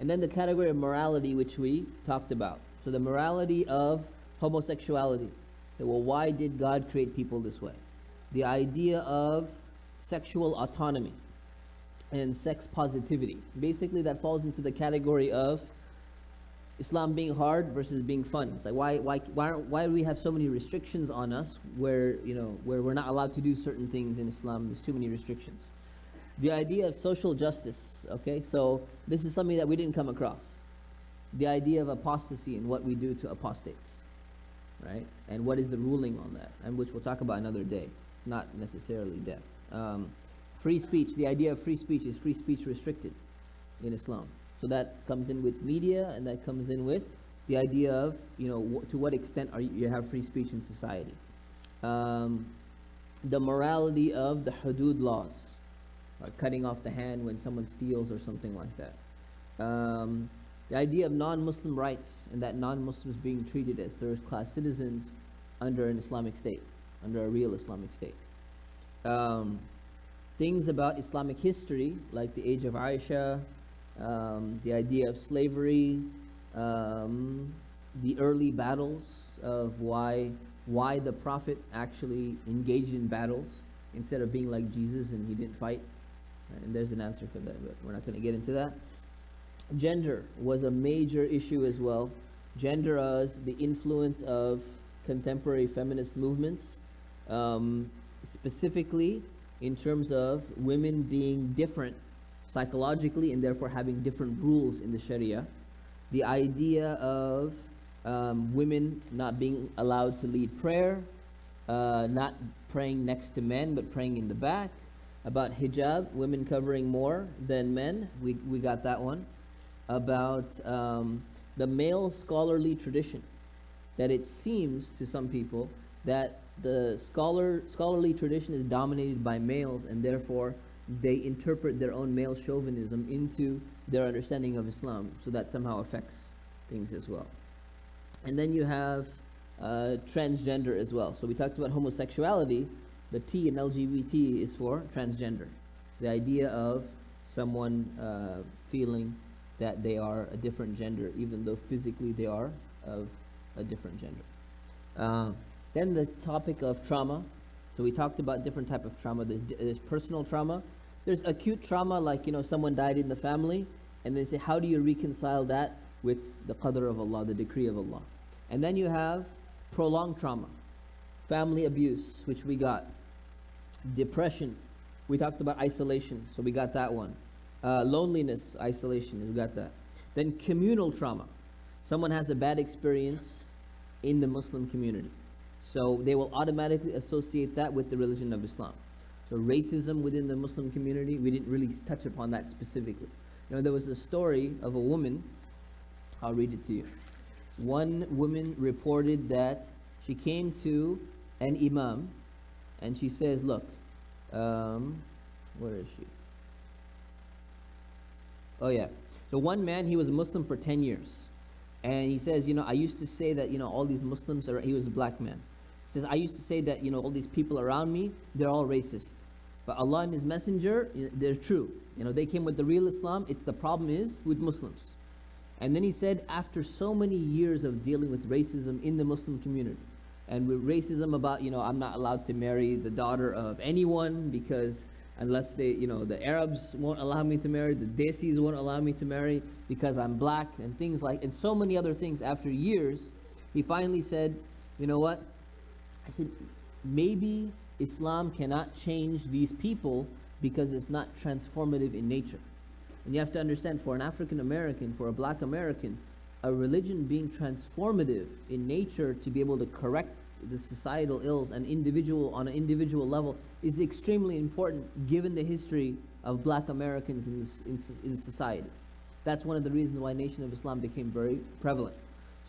And then the category of morality, which we talked about. So the morality of homosexuality. So, well, why did God create people this way? The idea of sexual autonomy and sex positivity. Basically, that falls into the category of Islam being hard versus being fun. It's like why do we have so many restrictions on us where we're not allowed to do certain things in Islam? There's too many restrictions. The idea of social justice. Okay, so this is something that we didn't come across. The idea of apostasy and what we do to apostates, right? And what is the ruling on that, and which we'll talk about another day. It's not necessarily death. Free speech. The idea of free speech, is free speech restricted in Islam? So that comes in with media, and that comes in with the idea of, to what extent you have free speech in society. The morality of the hudud laws, cutting off the hand when someone steals or something like that. The idea of non-Muslim rights, and that non-Muslims being treated as third-class citizens under an Islamic state, under a real Islamic state. Things about Islamic history, like the age of Aisha, the idea of slavery, the early battles of why the Prophet actually engaged in battles instead of being like Jesus and he didn't fight. And there's an answer for that, but we're not going to get into that. Gender was a major issue as well. Gender as the influence of contemporary feminist movements, specifically in terms of women being different psychologically and therefore having different rules in the Sharia. The idea of women not being allowed to lead prayer, not praying next to men but praying in the back. About hijab, women covering more than men, we got that one. About the male scholarly tradition, that it seems to some people that the scholarly tradition is dominated by males, and therefore they interpret their own male chauvinism into their understanding of Islam, so that somehow affects things as well. And then you have transgender as well. So we talked about homosexuality. The T in LGBT is for transgender. The idea of someone feeling that they are a different gender, even though physically they are of a different gender. Then the topic of trauma. So we talked about different type of trauma. There's personal trauma. There's acute trauma, like someone died in the family, and they say, how do you reconcile that with the qadr of Allah, the decree of Allah? And then you have prolonged trauma, family abuse, which we got, depression, We talked about isolation, so we got that one. Loneliness, isolation, we got that. Then communal trauma. Someone has a bad experience in the Muslim community. So they will automatically associate that with the religion of Islam. So racism within the Muslim community, we didn't really touch upon that specifically. You know, there was a story of a woman, I'll read it to you. One woman reported that she came to an imam and she says, look, where is she? Oh yeah. So one man, he was a Muslim for 10 years. And he says, you know, I used to say that, you know, all these Muslims are, he was a black man. He says, I used to say that, you know, all these people around me, they're all racist. But Allah and His Messenger, they're true. You know, they came with the real Islam. The problem is with Muslims. And then he said, after so many years of dealing with racism in the Muslim community, and with racism about, you know, I'm not allowed to marry the daughter of anyone because unless they, you know, the Arabs won't allow me to marry, the Desis won't allow me to marry because I'm black, and things like, and so many other things. After years, he finally said, you know what? I said, maybe Islam cannot change these people because it's not transformative in nature. And you have to understand, for an African American, for a black American, a religion being transformative in nature to be able to correct the societal ills and individual on an individual level is extremely important given the history of black Americans in society. That's one of the reasons why Nation of Islam became very prevalent.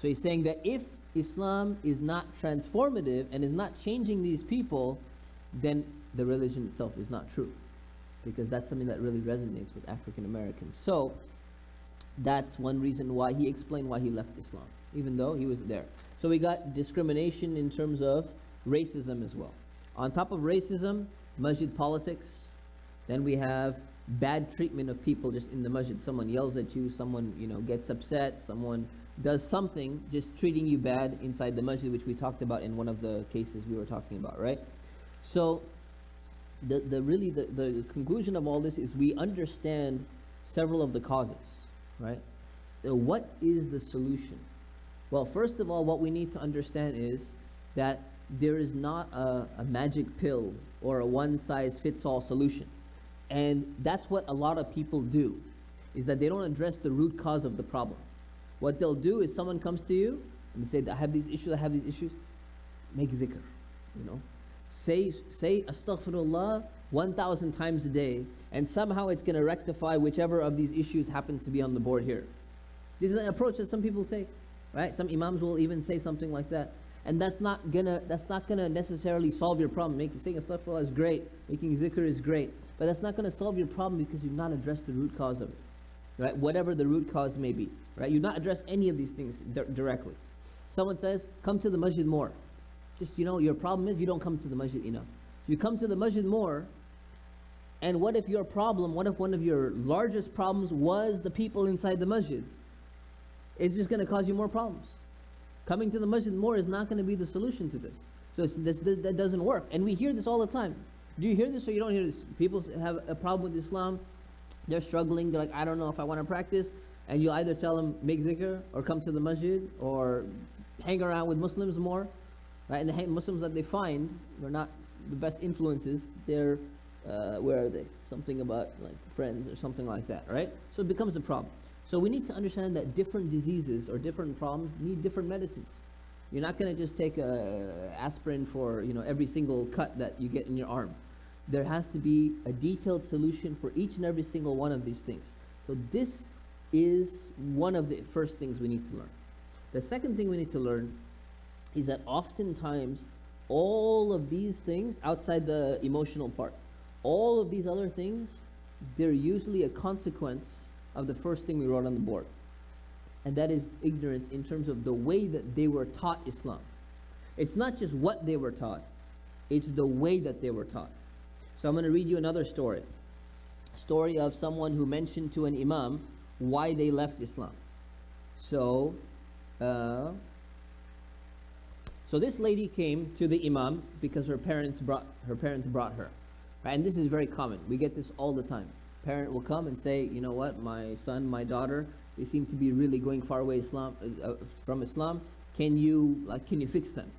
So he's saying that if Islam is not transformative and is not changing these people, then the religion itself is not true. Because that's something that really resonates with African Americans. So that's one reason why he explained why he left Islam, even though he was there. So we got discrimination in terms of racism as well. On top of racism, masjid politics. Then we have bad treatment of people just in the masjid. Someone yells at you, someone, you know, gets upset, someone does something, just treating you bad inside the masjid, which we talked about in one of the cases we were talking about, right? So the conclusion of all this is we understand several of the causes, right? What is the solution? Well, first of all, what we need to understand is that there is not a magic pill or a one-size-fits-all solution. And that's what a lot of people do, is that they don't address the root cause of the problem. What they'll do is someone comes to you and they say, I have these issues, make dhikr, you know. Say astaghfirullah 1,000 times a day, and somehow it's going to rectify whichever of these issues happen to be on the board here. This is an approach that some people take, right? Some imams will even say something like that. And that's not gonna necessarily solve your problem. Saying astaghfirullah is great, making dhikr is great, but that's not gonna solve your problem because you've not addressed the root cause of it, right? Whatever the root cause may be, right? You've not addressed any of these things directly. Someone says, come to the masjid more. Just, you know, your problem is you don't come to the masjid enough. You come to the masjid more, and what if one of your largest problems was the people inside the masjid? It's just gonna cause you more problems. Coming to the masjid more is not going to be the solution to this. So that doesn't work. And we hear this all the time. Do you hear this or you don't hear this? People have a problem with Islam. They're struggling. They're like, I don't know if I want to practice. And you either tell them, make dhikr, or come to the masjid, or hang around with Muslims more. Right? And the Muslims that they find, they're not the best influences. They're, where are they? Something about like friends or something like that, right? So it becomes a problem. So we need to understand that different diseases or different problems need different medicines. You're not going to just take aspirin for, you know, every single cut that you get in your arm. There has to be a detailed solution for each and every single one of these things. So this is one of the first things we need to learn. The second thing we need to learn is that oftentimes all of these things, outside the emotional part, all of these other things, they're usually a consequence of the first thing we wrote on the board. And that is ignorance in terms of the way that they were taught Islam. It's not just what they were taught, it's the way that they were taught. So I'm going to read you another story. Story of someone who mentioned to an imam why they left Islam. So this lady came to the imam because her parents brought her. Right? And this is very common. We get this all the time. Parent will come and say, you know what, my son, my daughter, they seem to be really going far away from Islam. Can you fix them?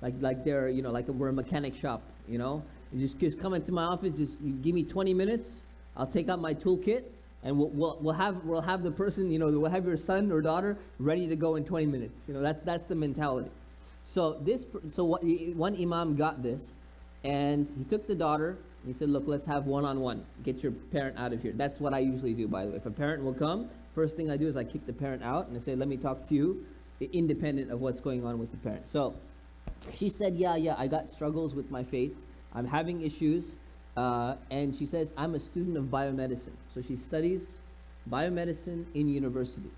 Like they're, you know, like we're a mechanic shop, you know, You just come into my office. Just you give me 20 minutes. I'll take out my toolkit, and we'll have the person. We'll have your son or daughter ready to go in 20 minutes. That's the mentality. One imam got this, and he took the daughter. He said, "Look, let's have one-on-one. Get your parent out of here." That's what I usually do, by the way. If a parent will come, first thing I do is I kick the parent out and I say, "Let me talk to you, independent of what's going on with the parent." So she said, yeah, I got struggles with my faith. I'm having issues. And she says, I'm a student of biomedicine. So she studies biomedicine in university.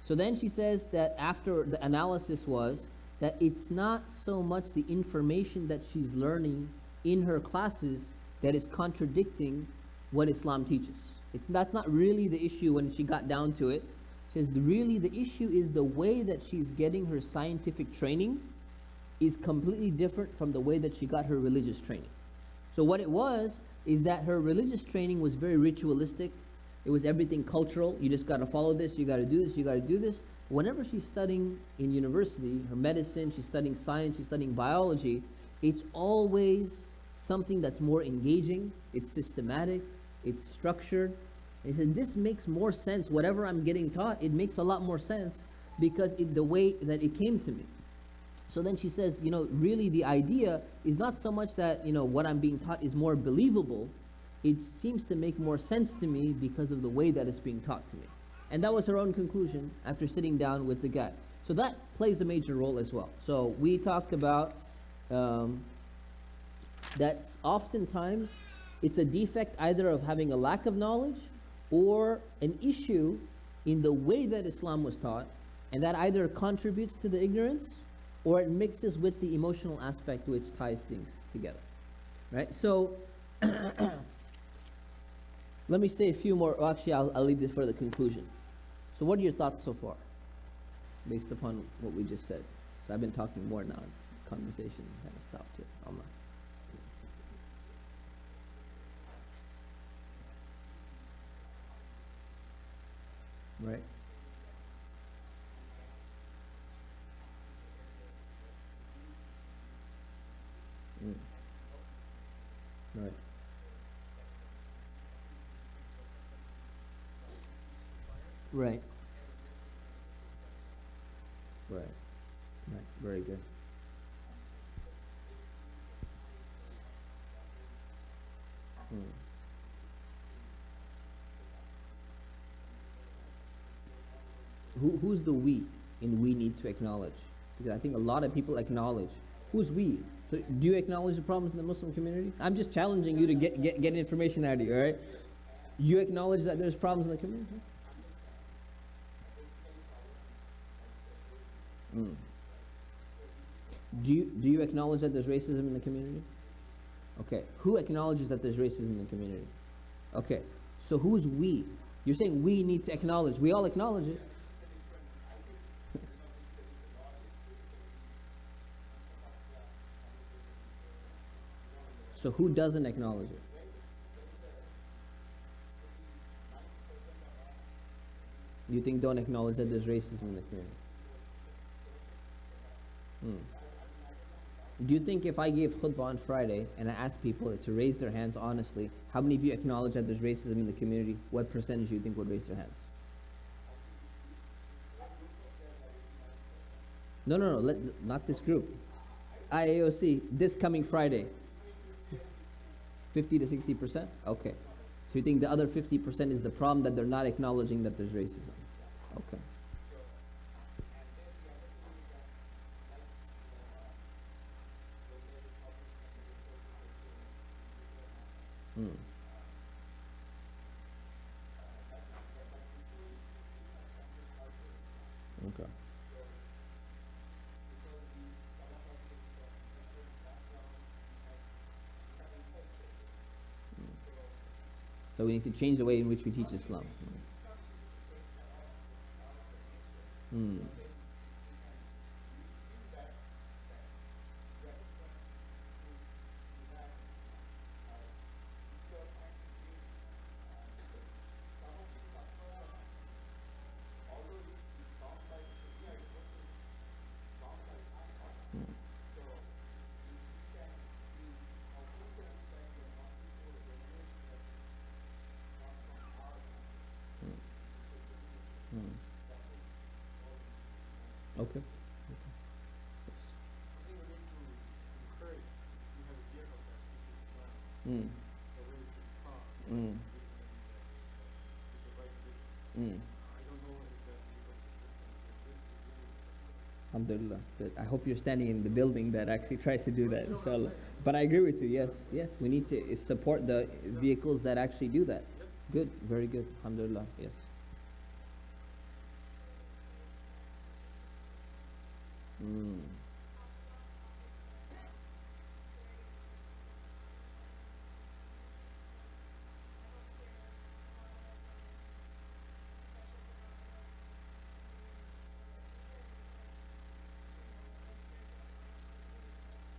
So then she says that after the analysis was that it's not so much the information that she's learning in her classes that is contradicting what Islam teaches. That's not really the issue when she got down to it. She says really the issue is the way that she's getting her scientific training is completely different from the way that she got her religious training. So what it was is that her religious training was very ritualistic. It was everything cultural. You just got to follow this, you got to do this, you got to do this. Whenever she's studying in university, her medicine, she's studying science, she's studying biology, it's always something that's more engaging, it's systematic, it's structured. And he said, this makes more sense. Whatever I'm getting taught, it makes a lot more sense because the way that it came to me. So then she says, really the idea is not so much that, what I'm being taught is more believable. It seems to make more sense to me because of the way that it's being taught to me. And that was her own conclusion after sitting down with the guy. So that plays a major role as well. So we talked about that oftentimes it's a defect either of having a lack of knowledge or an issue in the way that Islam was taught, and that either contributes to the ignorance or it mixes with the emotional aspect which ties things together, right? So let me say a few more. Well, actually, I'll leave this for the conclusion. So what are your thoughts so far, based upon what we just said? So I've been talking more now. Conversation kind of stopped here. Right. Right. Right. Right. Right. Very good. Who's the we in we need to acknowledge? Because I think a lot of people acknowledge. Who's we? So do you acknowledge the problems in the Muslim community? I'm just challenging you to get information out of you, all right? You acknowledge that there's problems in the community? Do you acknowledge that there's racism in the community? Okay. Who acknowledges that there's racism in the community? Okay. So who's we? You're saying we need to acknowledge. We all acknowledge it. So who doesn't acknowledge it? You think don't acknowledge that there's racism in the community? Do you think if I gave khutbah on Friday and I asked people to raise their hands honestly, how many of you acknowledge that there's racism in the community? What percentage do you think would raise their hands? No, not this group. IAOC, this coming Friday. 50 to 60%? Okay. So you think the other 50% is the problem that they're not acknowledging that there's racism? Okay. Okay. So we need to change the way in which we teach Islam. Okay. I think we need to encourage, if you have a vehicle that teaches Islam, Mm. that really should be taught, Mm. with the right Mm. vision. I don't know if that vehicle system exists in India. Alhamdulillah. Good. I hope you're standing in the building that actually tries to do that, inshallah. But I agree with you, yes, yes. We need to support the vehicles that actually do that. Good, very good. Alhamdulillah, yes. Mm.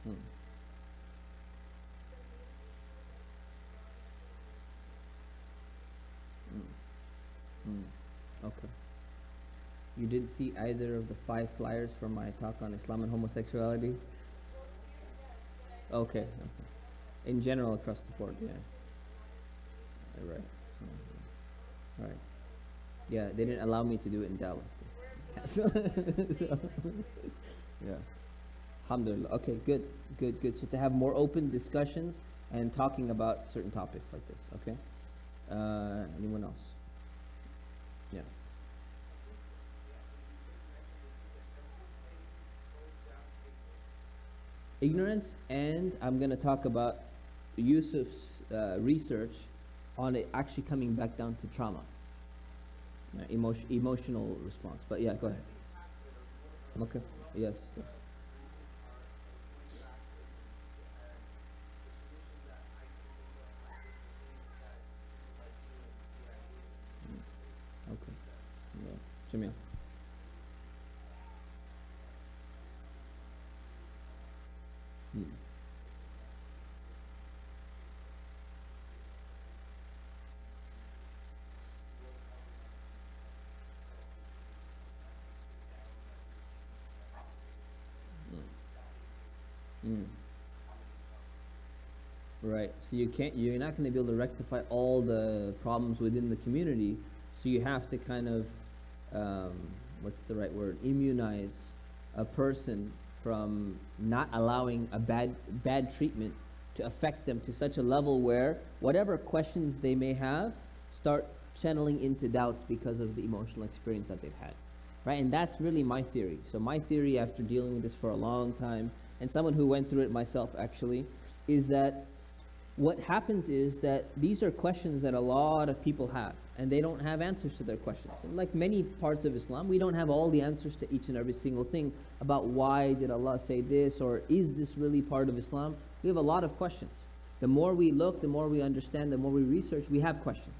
Mm. Mm. Okay. You didn't see either of the 5 flyers from my talk on Islam and homosexuality? Okay, okay. In general, across the board, yeah. Right. Mhm. Right. Yeah, they didn't allow me to do it in Dallas. So, yes. Alhamdulillah. Okay, good, good, good. So to have more open discussions and talking about certain topics like this, okay? Anyone else? Yeah. Ignorance, and I'm going to talk about Yusuf's research on it actually coming back down to trauma, emotional response. But yeah, go ahead. Okay. Yes. Yes. Okay. Yeah. Jamil. Hmm. Mm. Right. So you're not going to be able to rectify all the problems within the community. So you have to kind of, what's the right word? Immunize a person from not allowing a bad treatment to affect them to such a level where whatever questions they may have start channeling into doubts because of the emotional experience that they've had. Right? And that's really my theory. So my theory, after dealing with this for a long time, and someone who went through it myself actually, is that what happens is that these are questions that a lot of people have, and they don't have answers to their questions. And like many parts of Islam, we don't have all the answers to each and every single thing about why did Allah say this, or is this really part of Islam? We have a lot of questions. The more we look, the more we understand, the more we research, we have questions.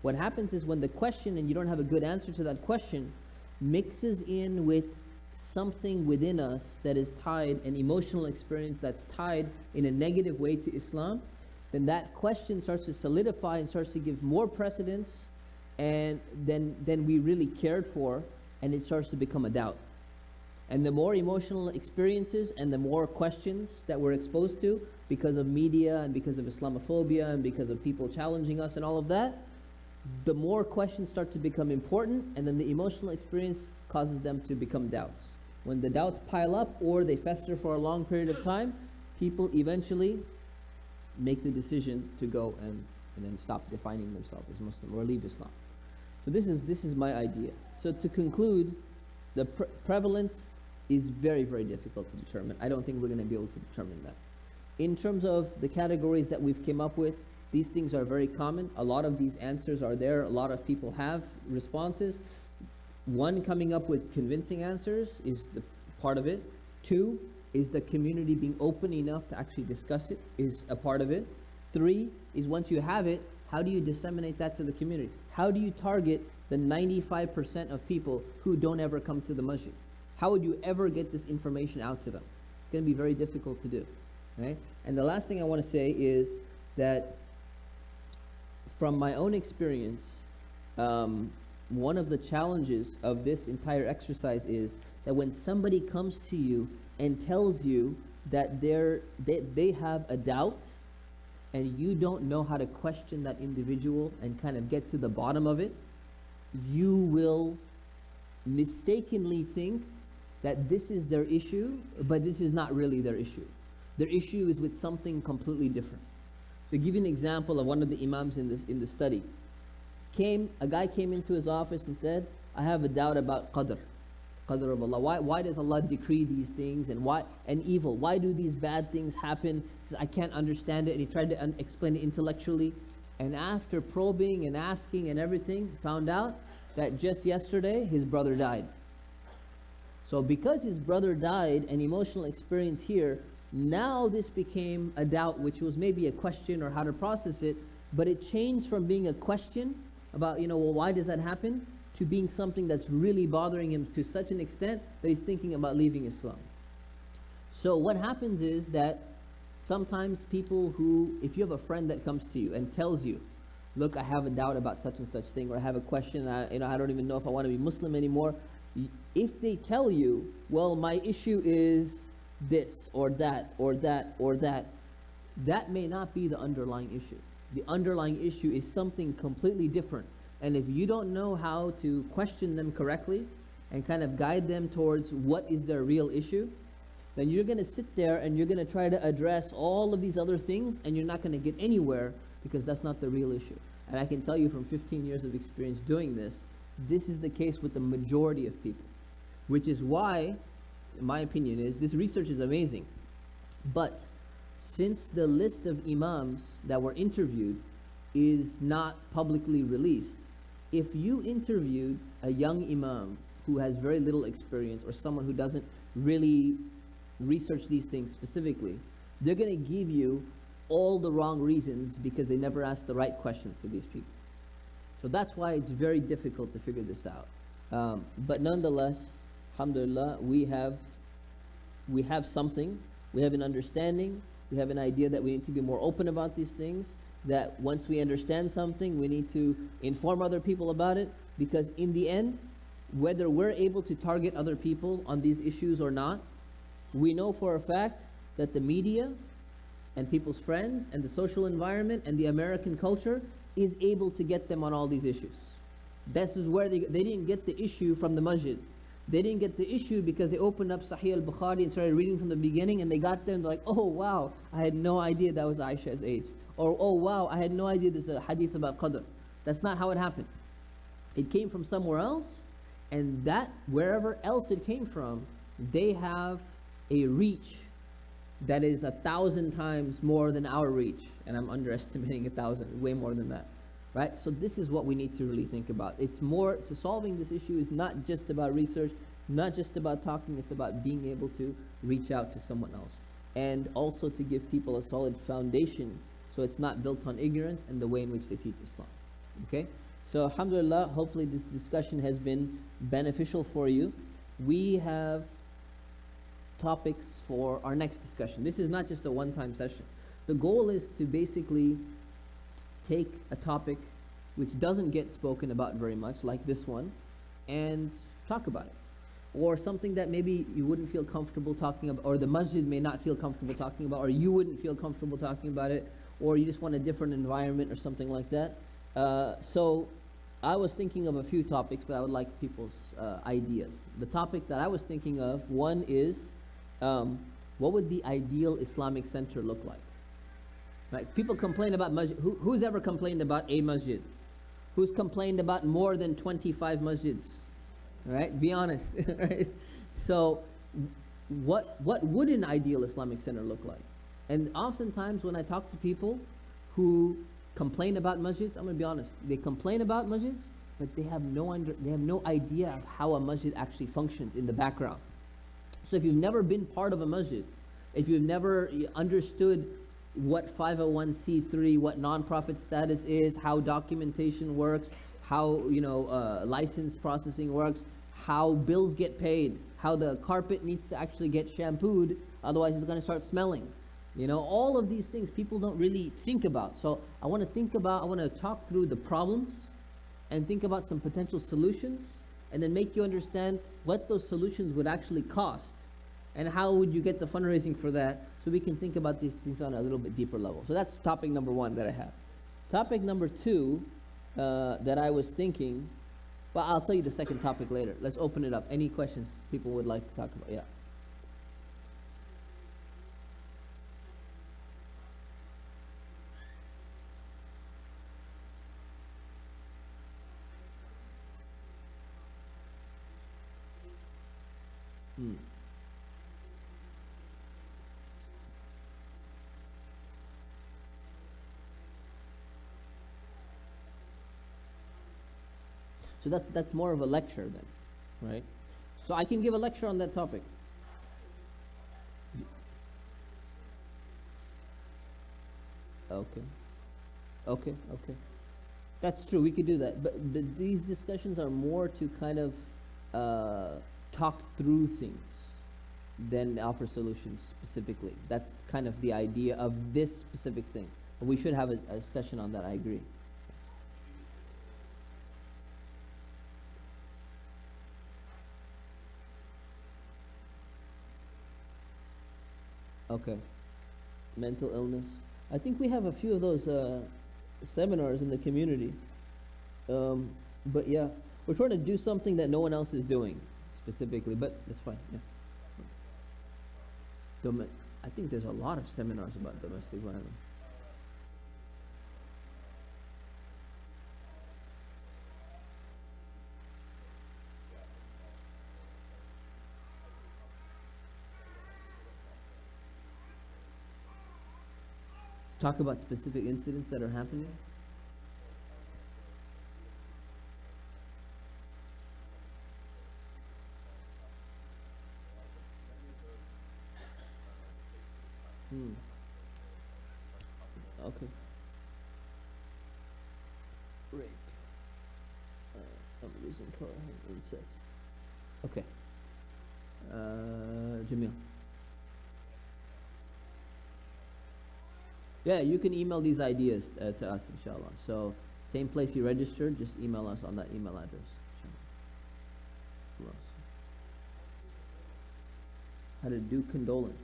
What happens is when the question, and you don't have a good answer to that question, mixes in with something within us that is tied, an emotional experience that's tied in a negative way to Islam, then that question starts to solidify and starts to give more precedence and than we really cared for, and it starts to become a doubt. And the more emotional experiences and the more questions that we're exposed to because of media and because of Islamophobia and because of people challenging us and all of that, the more questions start to become important, and then the emotional experience causes them to become doubts. When the doubts pile up or they fester for a long period of time, people eventually make the decision to go and then stop defining themselves as Muslim or leave Islam. So this is my idea. So to conclude, the prevalence is very, very difficult to determine. I don't think we're going to be able to determine that. In terms of the categories that we've came up with, these things are very common. A lot of these answers are there. A lot of people have responses. One, coming up with convincing answers is the part of it. 2, is the community being open enough to actually discuss it is a part of it. 3, is once you have it, how do you disseminate that to the community? How do you target the 95% of people who don't ever come to the masjid? How would you ever get this information out to them? It's going to be very difficult to do, right? And the last thing I want to say is that from my own experience, one of the challenges of this entire exercise is that when somebody comes to you and tells you that they have a doubt and you don't know how to question that individual and kind of get to the bottom of it, you will mistakenly think that this is their issue, but this is not really their issue. Their issue is with something completely different. To give you an example of one of the imams in the study, a guy came into his office and said, I have a doubt about qadr of Allah. Why does Allah decree these things, and evil? Why do these bad things happen? He says, I can't understand it. And he tried to explain it intellectually. And after probing and asking and everything, found out that just yesterday his brother died. So because his brother died, an emotional experience here, now this became a doubt, which was maybe a question or how to process it, but it changed from being a question about, well, why does that happen, to being something that's really bothering him to such an extent that he's thinking about leaving Islam. So what happens is that sometimes people if you have a friend that comes to you and tells you, look, I have a doubt about such and such thing, or I have a question, I don't even know if I want to be Muslim anymore. If they tell you, well, my issue is this or that or that or that, that may not be the underlying issue. The underlying issue is something completely different. And if you don't know how to question them correctly and kind of guide them towards what is their real issue, then you're going to sit there and you're going to try to address all of these other things, and you're not going to get anywhere, because that's not the real issue. And I can tell you from 15 years of experience doing this, this is the case with the majority of people. Which is why, in my opinion, is this research is amazing. But since the list of imams that were interviewed is not publicly released, if you interviewed a young imam who has very little experience, or someone who doesn't really research these things specifically, they're going to give you all the wrong reasons because they never asked the right questions to these people. So that's why it's very difficult to figure this out. But nonetheless, alhamdulillah, we have something, we have an understanding, we have an idea that we need to be more open about these things, that once we understand something, we need to inform other people about it, because in the end, whether we're able to target other people on these issues or not, we know for a fact that the media and people's friends and the social environment and the American culture is able to get them on all these issues. This is where they didn't get the issue from the masjid. They didn't get the issue because they opened up Sahih al-Bukhari and started reading from the beginning, and they got there and they're like, oh wow, I had no idea that was Aisha's age. Or, oh wow, I had no idea there's a hadith about qadr. That's not how it happened. It came from somewhere else, and that, wherever else it came from, they have a reach that is 1,000 times more than our reach. And I'm underestimating 1,000, way more than that. Right? So this is what we need to really think about. It's more, to solving this issue is not just about research, not just about talking, it's about being able to reach out to someone else. And also to give people a solid foundation, so it's not built on ignorance and the way in which they teach Islam. Okay? So alhamdulillah, hopefully this discussion has been beneficial for you. We have topics for our next discussion. This is not just a one-time session. The goal is to basically take a topic which doesn't get spoken about very much, like this one, and talk about it. Or something that maybe you wouldn't feel comfortable talking about, or the masjid may not feel comfortable talking about, or you wouldn't feel comfortable talking about it, or you just want a different environment or something like that. So I was thinking of a few topics, but I would like people's ideas. The topic that I was thinking of, one is, what would the ideal Islamic center look like? Right? People complain about masjid. Who's ever complained about a masjid? Who's complained about more than 25 masjids? Right? Be honest. Right? So what would an ideal Islamic center look like? And oftentimes when I talk to people who complain about masjids, I'm going to be honest, they complain about masjids, but they have no idea of how a masjid actually functions in the background. So if you've never been part of a masjid, if you've never understood what 501c3, what non-profit status is, how documentation works, how license processing works, how bills get paid, how the carpet needs to actually get shampooed, otherwise it's going to start smelling. All of these things people don't really think about. So I want to talk through the problems and think about some potential solutions, and then make you understand what those solutions would actually cost and how would you get the fundraising for that, so we can think about these things on a little bit deeper level. So that's topic number one that I have. Topic number two that I was thinking, Well, I'll tell you the second topic later. Let's open it up. Any questions people would like to talk about? Yeah. Hmm. So that's more of a lecture then, right? So I can give a lecture on that topic. Okay. Okay. Okay. That's true. We could do that, but these discussions are more to kind of talk through things than offer solutions specifically. That's kind of the idea of this specific thing. We should have a session on that. I agree. Okay. Mental illness. I think we have a few of those seminars in the community. But yeah, we're trying to do something that no one else is doing specifically, but that's fine. Yeah. I think there's a lot of seminars about domestic violence. Talk about specific incidents that are happening. Hmm. Okay. Rape. I'm losing color. Incest. Okay. Jamil. Yeah, you can email these ideas to us, inshallah. So, same place you registered, just email us on that email address. Who else? How to do condolence.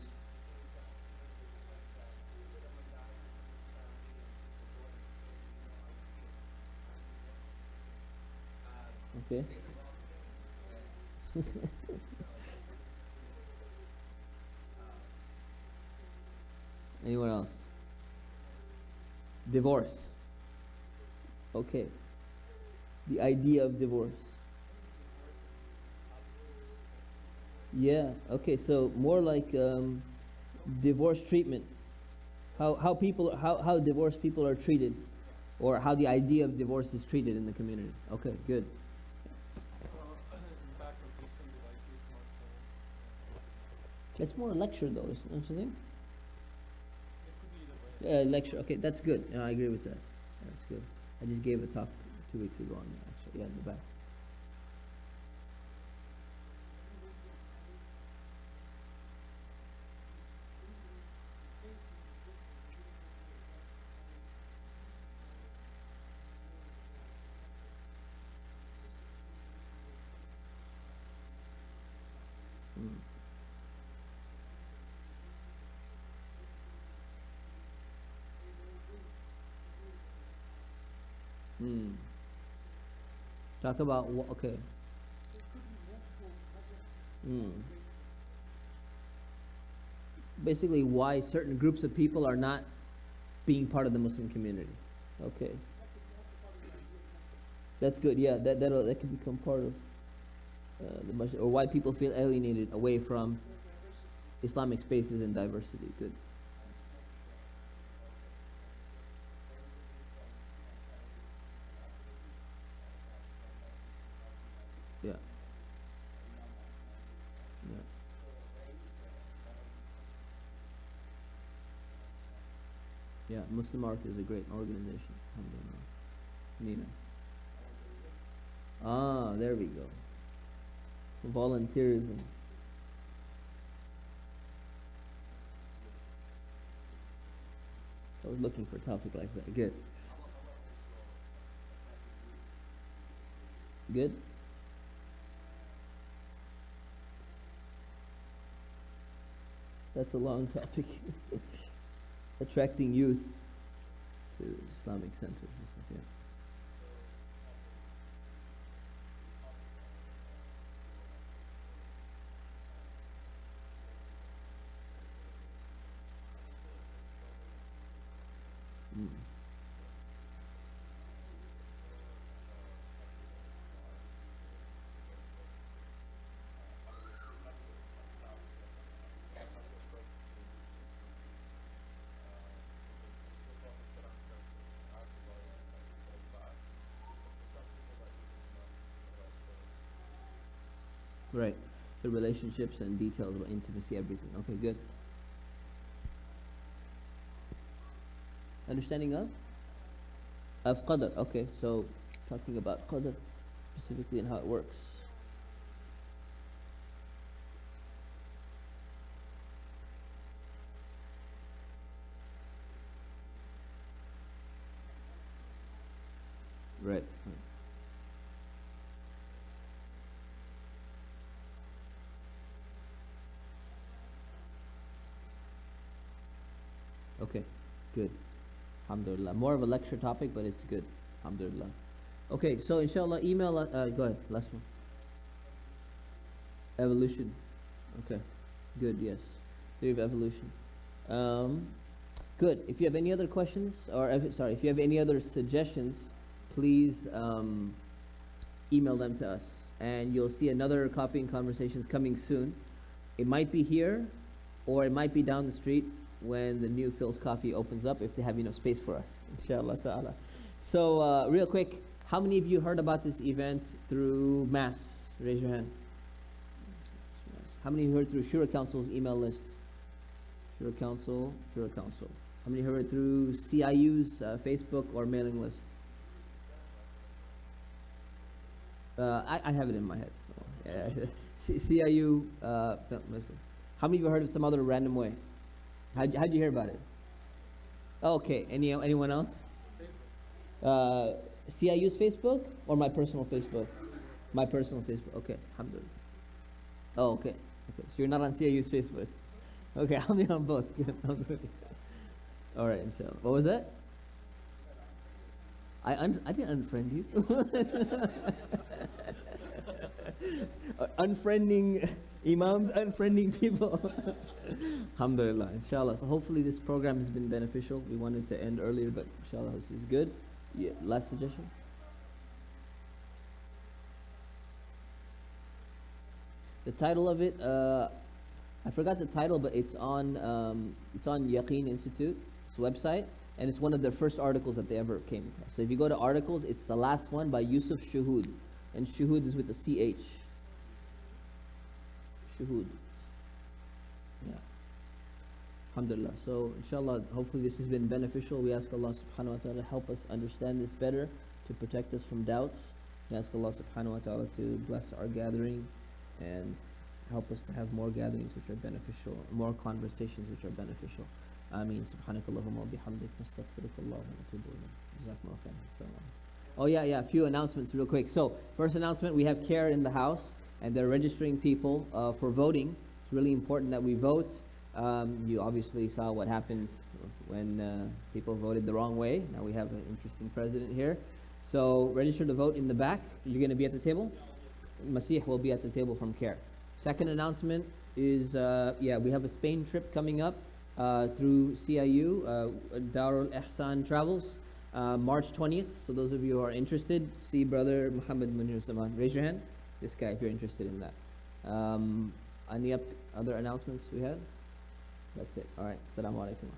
Okay. Anyone else? Divorce. Okay. The idea of divorce. Yeah. Okay. So more like divorce treatment. How divorced people are treated, or how the idea of divorce is treated in the community. Okay. Good. Impact of distant devices, smartphones. That's more a lecture though, don't you think? It could be either way. Lecture. Okay, that's good. Yeah, I agree with that. That's good. I just gave a talk 2 weeks ago on that, actually. Yeah, in the back. Mm. Hmm. Talk about okay. Hmm. Basically, why certain groups of people are not being part of the Muslim community. Okay. That's good. Yeah, that can become part of the masjid, or why people feel alienated away from Islamic spaces and diversity. Good. Yeah. Yeah. Yeah, Muslim Arc is a great organization. Alhamdulillah. Nina. Ah, there we go. Volunteerism. I was looking for a topic like that. Good. Good. That's a long topic. Attracting youth to Islamic centers and stuff, yeah. Right. The relationships and details about intimacy, everything. Okay, good. Understanding of qadr. Okay, so talking about qadr specifically and how it works. Right. Okay, good. Alhamdulillah. More of a lecture topic, but it's good. Alhamdulillah. Okay, so inshallah, email. Go ahead. Last one. Evolution. Okay, good. Yes, theory of evolution. Good. If you have any other questions, or if you have any other suggestions, please email them to us, and you'll see another Coffee and Conversations coming soon. It might be here, or it might be down the street when the new Phil's Coffee opens up, if they have enough space for us, inshallah ta'ala. So, real quick, how many of you heard about this event through mass? Raise your hand. How many heard through Shura Council's email list? Shura Council. How many heard through CIU's Facebook or mailing list? I have it in my head. Yeah. CIU, listen. How many of you heard of some other random way? How'd you hear about it? Okay, anyone else? CIU's Facebook or my personal Facebook? My personal Facebook, okay, alhamdulillah. Oh, okay, so you're not on CIU's Facebook. Okay, I'll be on both. All right, inshallah. What was that? I didn't unfriend you. Unfriending imams, unfriending people. Alhamdulillah, inshallah. So hopefully this program has been beneficial. We wanted to end earlier, but inshallah this is good. Yeah, last suggestion? The title of it, I forgot the title, but it's on Yaqeen Institute's website, and it's one of their first articles that they ever came across. So if you go to articles, it's the last one by Yusuf Shuhud, and Shuhud is with a CH. Shuhud. Yeah. Alhamdulillah. So inshallah, hopefully this has been beneficial. We ask Allah subhanahu wa ta'ala to help us understand this better, to protect us from doubts. We ask Allah subhanahu wa ta'ala to bless our gathering and help us to have more gatherings which are beneficial, more conversations which are beneficial. Ameen. Subhanakallahumma wa bihamdik nastaghfirukallah wa natubu ilayk. Jazakumullah khairan. Oh yeah, a few announcements real quick. So first announcement, we have CARE in the house, and they're registering people for voting. It's really important that we vote. You obviously saw what happened when people voted the wrong way. Now we have an interesting president here. So register to vote in the back. You're going to be at the table? Masih will be at the table from CARE. Second announcement is, we have a Spain trip coming up through CIU, Darul Ihsan Travels, March 20th. So those of you who are interested, see Brother Muhammad Munir Saman. Raise your hand. This guy, if you're interested in that. Any other announcements we have? That's it. All right. Assalamu alaikum.